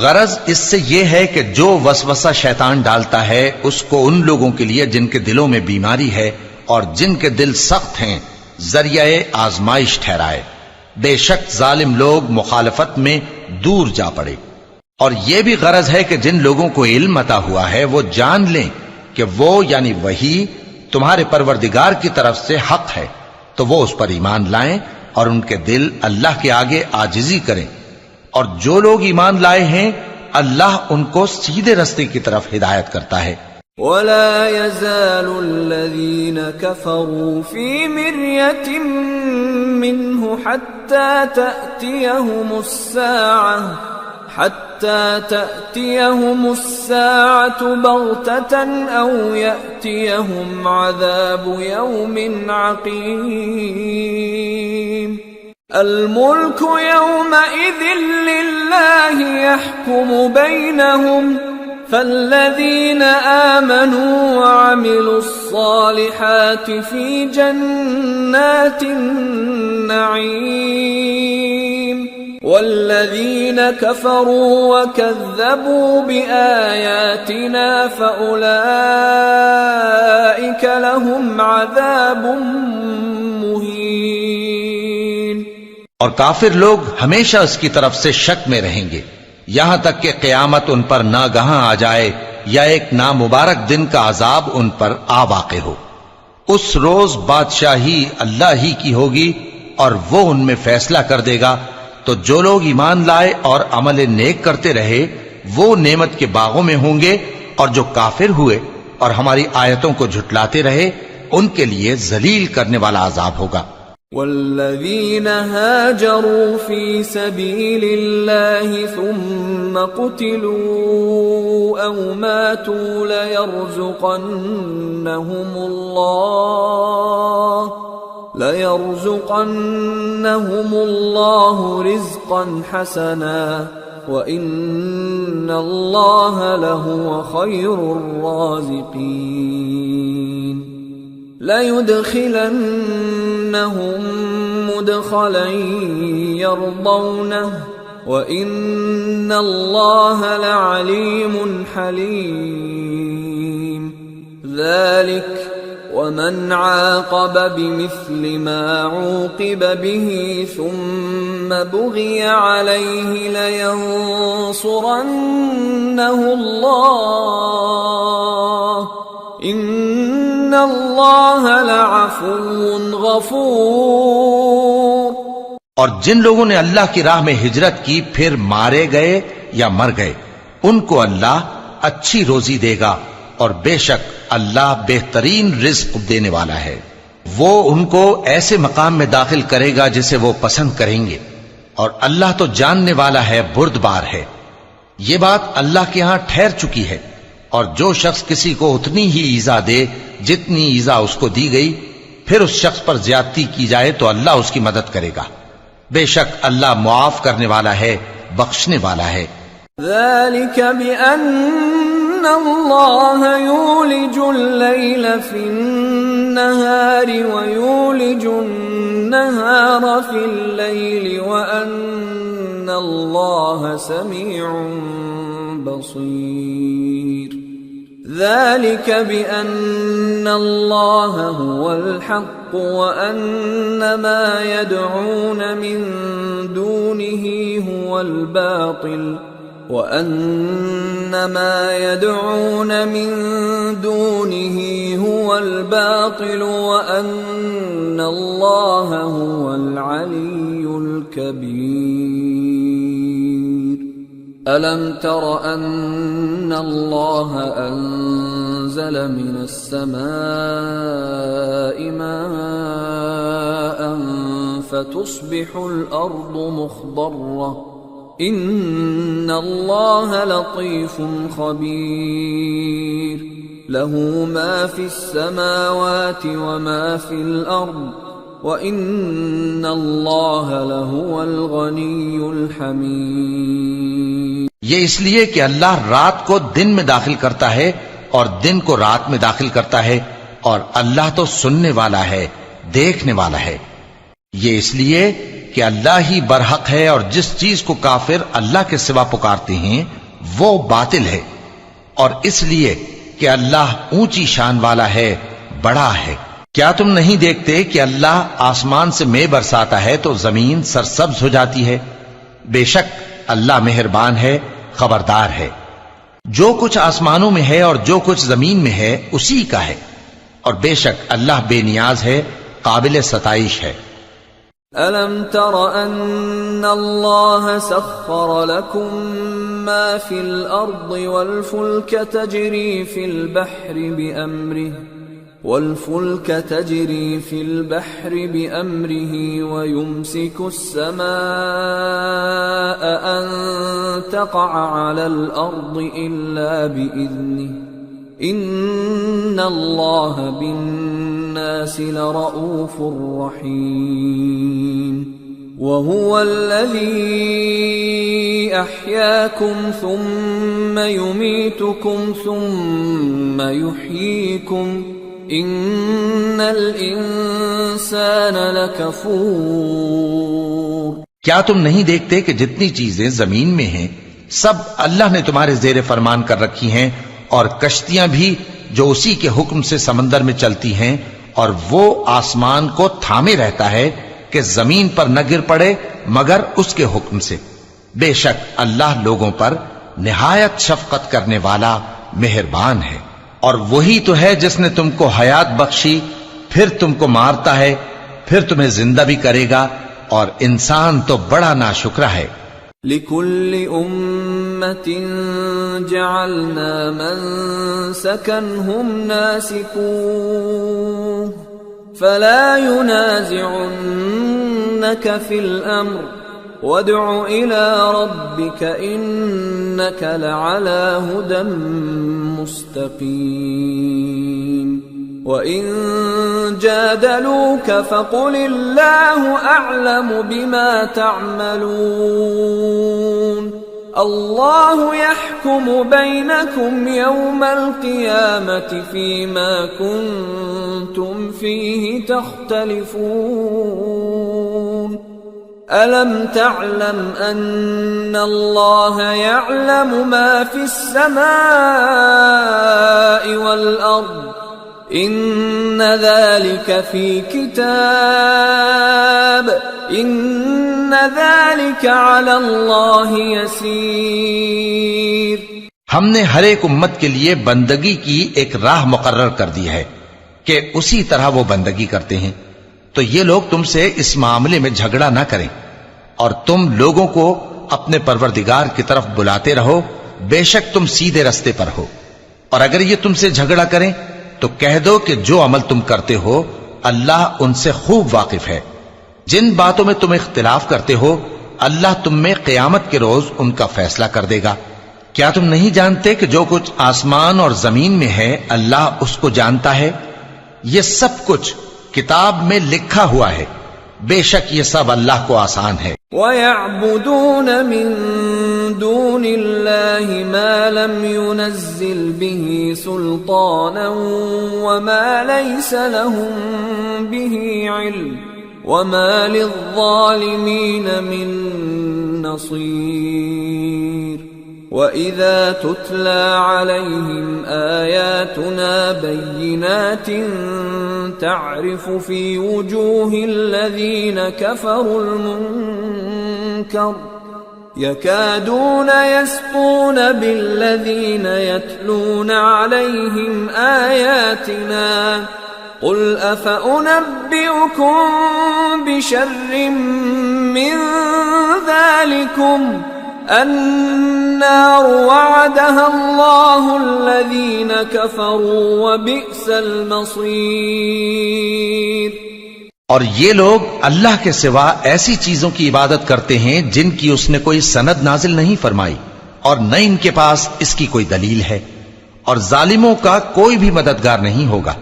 غرض اس سے یہ ہے کہ جو وسوسہ شیطان ڈالتا ہے اس کو ان لوگوں کے لیے جن کے دلوں میں بیماری ہے اور جن کے دل سخت ہیں ذریعہ آزمائش ٹھہرائے۔ بے شک ظالم لوگ مخالفت میں دور جا پڑے۔ اور یہ بھی غرض ہے کہ جن لوگوں کو علم عطا ہوا ہے وہ جان لیں کہ وہ یعنی وحی تمہارے پروردگار کی طرف سے حق ہے، تو وہ اس پر ایمان لائیں اور ان کے دل اللہ کے آگے عاجزی کریں، اور جو لوگ ایمان لائے ہیں اللہ ان کو سیدھے رستے کی طرف ہدایت کرتا ہے۔ ولا يزال الذين كفروا في مرية منه حتى تأتيهم الساعة بغتة أو يأتيهم عذاب يوم عقيم الملك يومئذ لله يحكم بينهم فالذين آمنوا وعملوا الصالحات في جنات النعيم والذين كفروا وكذبوا بآياتنا فأولئك لهم عذاب مهين۔ اور کافر لوگ ہمیشہ اس کی طرف سے شک میں رہیں گے یہاں تک کہ قیامت ان پر ناگہاں آ جائے یا ایک نامبارک دن کا عذاب ان پر آ واقع ہو۔ اس روز بادشاہی اللہ ہی کی ہوگی اور وہ ان میں فیصلہ کر دے گا، تو جو لوگ ایمان لائے اور عمل نیک کرتے رہے وہ نعمت کے باغوں میں ہوں گے، اور جو کافر ہوئے اور ہماری آیتوں کو جھٹلاتے رہے ان کے لیے ذلیل کرنے والا عذاب ہوگا۔ والذين هاجروا في سبيل الله ثم قتلوا أو ماتوا ليرزقنهم الله رزقا حسنا وإن الله لهو خير الرازقين ليدخلنهم مدخلا يرضونه وإن الله لعليم حليم ذلك ومن عاقب بمثل ما عوقب به ثم بغي عليه لينصرنه الله إن الله لعفو غفور۔ اور جن لوگوں نے اللہ کی راہ میں ہجرت کی پھر مارے گئے یا مر گئے ان کو اللہ اچھی روزی دے گا، اور بے شک اللہ بہترین رزق دینے والا ہے۔ وہ ان کو ایسے مقام میں داخل کرے گا جسے وہ پسند کریں گے، اور اللہ تو جاننے والا ہے، بردبار ہے۔ یہ بات اللہ کے ہاں ٹھہر چکی ہے، اور جو شخص کسی کو اتنی ہی ایذا دے جتنی ایذا اس کو دی گئی، پھر اس شخص پر زیادتی کی جائے تو اللہ اس کی مدد کرے گا۔ بے شک اللہ معاف کرنے والا ہے، بخشنے والا ہے۔ ذلك بأن الله يولج الليل في النهار ويولج النهار في الليل وأن الله سميع بصير ذلك بأن الله هو الحق وأن ما يدعون من دونه هو الباطل وأن ما يدعون من دونه هو الباطل وأن الله هو العلي الكبير ألم تر أن الله أنزل من السماء ماء فتصبح الأرض مخضرة إن الله لطيف خبير له ما في السماوات وما في الأرض وإن الله لهو الغني الحميد۔ یہ اس لیے کہ اللہ رات کو دن میں داخل کرتا ہے اور دن کو رات میں داخل کرتا ہے، اور اللہ تو سننے والا ہے، دیکھنے والا ہے۔ یہ اس لیے کہ اللہ ہی برحق ہے، اور جس چیز کو کافر اللہ کے سوا پکارتے ہیں وہ باطل ہے، اور اس لیے کہ اللہ اونچی شان والا ہے، بڑا ہے۔ کیا تم نہیں دیکھتے کہ اللہ آسمان سے مے برساتا ہے تو زمین سرسبز ہو جاتی ہے؟ بے شک اللہ مہربان ہے، خبردار ہے۔ جو کچھ آسمانوں میں ہے اور جو کچھ زمین میں ہے اسی کا ہے، اور بے شک اللہ بے نیاز ہے، قابل ستائش ہے۔ أَلَمْ تَرَ أَنَّ اللَّهَ سَخَّرَ لَكُم مَّا فِي الْأَرْضِ وَالْفُلْكَ تَجْرِي فِي الْبَحْرِ بِأَمْرِهِ وَيُمْسِكُ السَّمَاءَ أَن تَقَعَ عَلَى الْأَرْضِ إِلَّا بِإِذْنِهِ إِنَّ اللَّهَ بِالنَّاسِ لَرَءُوفٌ رَحِيمٌ وَهُوَ الَّذِي أَحْيَاكُمْ ثُمَّ يُمِيتُكُمْ ثُمَّ يُحْيِيكُمْ إِنَّ الْإِنسَانَ لَكَفُورٌ۔ کیا تم نہیں دیکھتے کہ جتنی چیزیں زمین میں ہیں سب اللہ نے تمہارے زیر فرمان کر رکھی ہیں، اور کشتیاں بھی جو اسی کے حکم سے سمندر میں چلتی ہیں، اور وہ آسمان کو تھامے رہتا ہے کہ زمین پر نہ گر پڑے مگر اس کے حکم سے۔ بے شک اللہ لوگوں پر نہایت شفقت کرنے والا مہربان ہے۔ اور وہی تو ہے جس نے تم کو حیات بخشی، پھر تم کو مارتا ہے، پھر تمہیں زندہ بھی کرے گا، اور انسان تو بڑا ناشکرا ہے۔ لِكُلِّ أُمَّةٍ جَعَلْنَا مَنسَكًا هُمْ نَاسِكُوهُ فَلَا يُنَازِعُنَّكَ فِي الْأَمْرِ وَادْعُ إِلَى رَبِّكَ إِنَّكَ لَعَلَى هُدًى مُسْتَقِيمٍ وَإِن جَادَلُوكَ فَقُلِ اللَّهُ أَعْلَمُ بِمَا تَعْمَلُونَ اللَّهُ يَحْكُمُ بَيْنَكُمْ يَوْمَ الْقِيَامَةِ فِيمَا كُنتُمْ فِيهِ تَخْتَلِفُونَ أَلَمْ تَعْلَمْ أَنَّ اللَّهَ يَعْلَمُ مَا فِي السَّمَاءِ وَالْأَرْضِ إِنَّ ذَلِكَ فِي كِتَابٍ إِنَّ ذَلِكَ عَلَى اللَّهِ يَسِيرٌ۔ ہم نے ہر ایک امت کے لیے بندگی کی ایک راہ مقرر کر دی ہے کہ اسی طرح وہ بندگی کرتے ہیں، تو یہ لوگ تم سے اس معاملے میں جھگڑا نہ کریں، اور تم لوگوں کو اپنے پروردگار کی طرف بلاتے رہو، بے شک تم سیدھے رستے پر ہو۔ اور اگر یہ تم سے جھگڑا کریں تو کہہ دو کہ جو عمل تم کرتے ہو اللہ ان سے خوب واقف ہے. جن باتوں میں تم اختلاف کرتے ہو اللہ تم میں قیامت کے روز ان کا فیصلہ کر دے گا. کیا تم نہیں جانتے کہ جو کچھ آسمان اور زمین میں ہے اللہ اس کو جانتا ہے؟ یہ سب کچھ کتاب میں لکھا ہوا ہے. بے شک یہ سب اللہ کو آسان ہے. وَيَعْبُدُونَ مِن دُونِ اللَّهِ مَا لَمْ يُنَزِّلْ بِهِ سُلْطَانًا وَمَا لَيْسَ لَهُم بِهِ عِلْمٌ وَمَا لِلظَّالِمِينَ مِن نَّصِيرٍ. وَإِذَا تُتْلَى عَلَيْهِمْ آيَاتُنَا بَيِّنَاتٍ تَعْرِفُ فِي وُجُوهِ الَّذِينَ كَفَرُوا الْمُنكَرَ يَكَادُونَ يَسْطُونَ بِالَّذِينَ يَتْلُونَ عَلَيْهِمْ آيَاتِنَا قُلْ أَفَأُنَبِّئُكُم بِشَرٍّ مِّن ذَلِكُمْ النار وعدها الله الذين كفروا وبئس المصير. اور یہ لوگ اللہ کے سوا ایسی چیزوں کی عبادت کرتے ہیں جن کی اس نے کوئی سند نازل نہیں فرمائی اور نہ ان کے پاس اس کی کوئی دلیل ہے، اور ظالموں کا کوئی بھی مددگار نہیں ہوگا.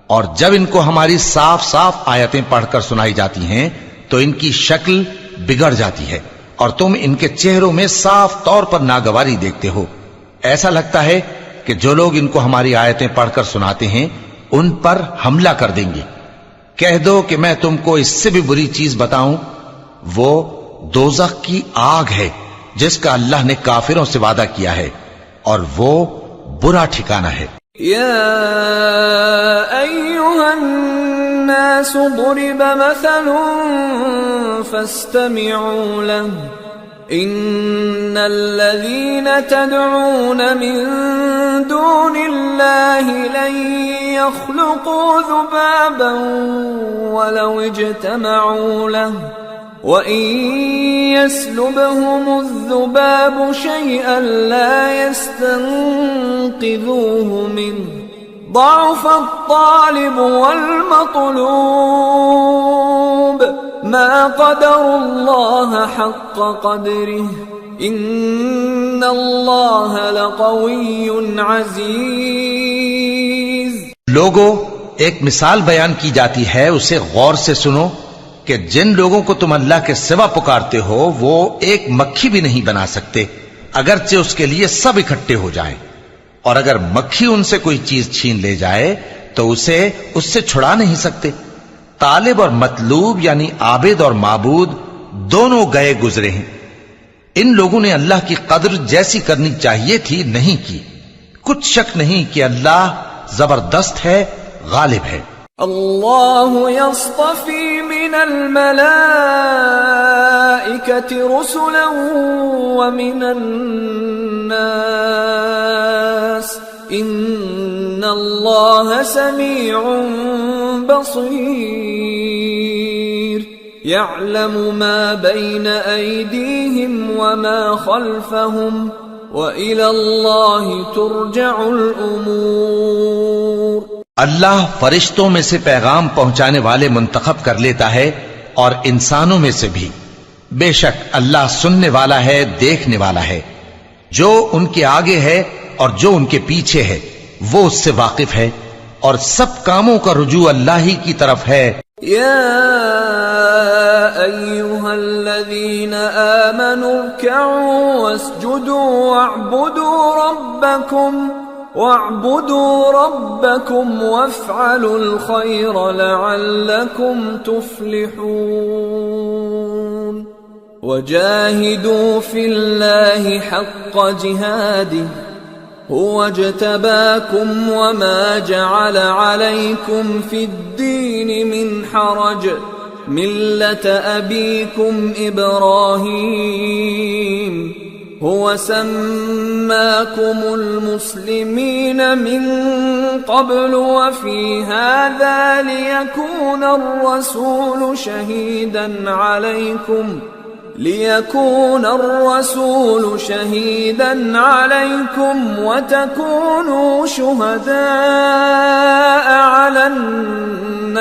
اور جب ان کو ہماری صاف صاف آیتیں پڑھ کر سنائی جاتی ہیں تو ان کی شکل بگڑ جاتی ہے اور تم ان کے چہروں میں صاف طور پر ناگواری دیکھتے ہو. ایسا لگتا ہے کہ جو لوگ ان کو ہماری آیتیں پڑھ کر سناتے ہیں ان پر حملہ کر دیں گے. کہہ دو کہ میں تم کو اس سے بھی بری چیز بتاؤں، وہ دوزخ کی آگ ہے جس کا اللہ نے کافروں سے وعدہ کیا ہے اور وہ برا ٹھکانہ ہے. یا ایھا الناس ضرب مثل فاستمعوا له ان الذين تدعون من دون الله لن يخلقوا ذبابا ولو اجتمعوا له وَإِن يَسْلُبْهُمُ الذُّبَابُ شَيْئًا لَّا يَسْتَنقِذُوهُ مِنْهُ ضَعُفَ الطَّالِبُ وَالْمَطْلُوبُ مَا قَدَرُوا اللَّهَ حَقَّ قَدْرِهِ إِنَّ اللَّهَ لَقَوِيٌّ عَزِيزٌ. لوگوں، ایک مثال بیان کی جاتی ہے، اسے غور سے سنو کہ جن لوگوں کو تم اللہ کے سوا پکارتے ہو وہ ایک مکھی بھی نہیں بنا سکتے اگرچہ اس کے لیے سب اکٹھے ہو جائیں، اور اگر مکھی ان سے کوئی چیز چھین لے جائے تو اسے اس سے چھڑا نہیں سکتے. طالب اور مطلوب یعنی عابد اور معبود دونوں گئے گزرے ہیں. ان لوگوں نے اللہ کی قدر جیسی کرنی چاہیے تھی نہیں کی. کچھ شک نہیں کہ اللہ زبردست ہے، غالب ہے. اللہ یصطفی من الملائکة رسلا ومن الناس ان اللہ سمیع بصیر یعلم ما بین ایدیہم وما خلفہم وإلی اللہ ترجع الامور. اللہ فرشتوں میں سے پیغام پہنچانے والے منتخب کر لیتا ہے اور انسانوں میں سے بھی. بے شک اللہ سننے والا ہے، دیکھنے والا ہے. جو ان کے آگے ہے اور جو ان کے پیچھے ہے وہ اس سے واقف ہے، اور سب کاموں کا رجوع اللہ ہی کی طرف ہے. یا ایھا الذین آمنوا ارکعوا واسجدوا واعبدوا ربکم وافعلوا الخیر لعلکم تفلحون. وجاہدوا فی اللہ حق جہادہ هو اجتباكم وما جعل عليكم في الدين من حرج ملة أبيكم إبراهيم هو سماكم المسلمين من قبل وفي هذا ليكون الرسول شهيدا عليكم ليكون الرسول شهيدا عليكم وتكونوا شهداء على الناس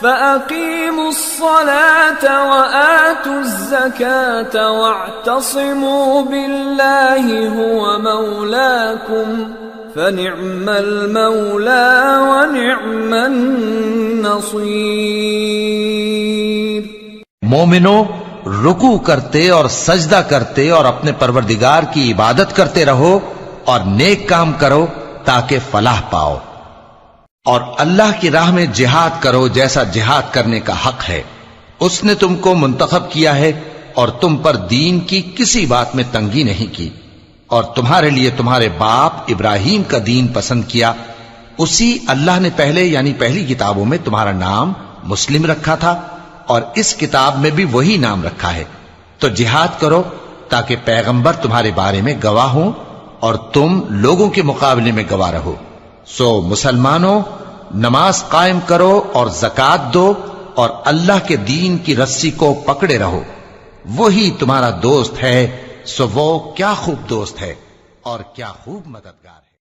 فأقيموا الصلاة وآتوا الزكاة واعتصموا بالله هو مولاكم فنعم المولى ونعم النصير۔ مومنو، رکوع کرتے اور سجدہ کرتے اور اپنے پروردگار کی عبادت کرتے رہو اور نیک کام کرو تاکہ فلاح پاؤ، اور اللہ کی راہ میں جہاد کرو جیسا جہاد کرنے کا حق ہے۔ اس نے تم کو منتخب کیا ہے اور تم پر دین کی کسی بات میں تنگی نہیں کی، اور تمہارے لیے تمہارے باپ ابراہیم کا دین پسند کیا، اسی اللہ نے پہلے یعنی پہلی کتابوں میں تمہارا نام مسلم رکھا تھا، اور اس کتاب میں بھی وہی نام رکھا ہے۔ تو جہاد کرو تاکہ پیغمبر تمہارے بارے میں گواہ ہوں اور تم لوگوں کے مقابلے میں گواہ رہو۔ سو مسلمانوں، نماز قائم کرو اور زکات دو اور اللہ کے دین کی رسی کو پکڑے رہو، وہی تمہارا دوست ہے، سو وہ کیا خوب دوست ہے اور کیا خوب مددگار ہے۔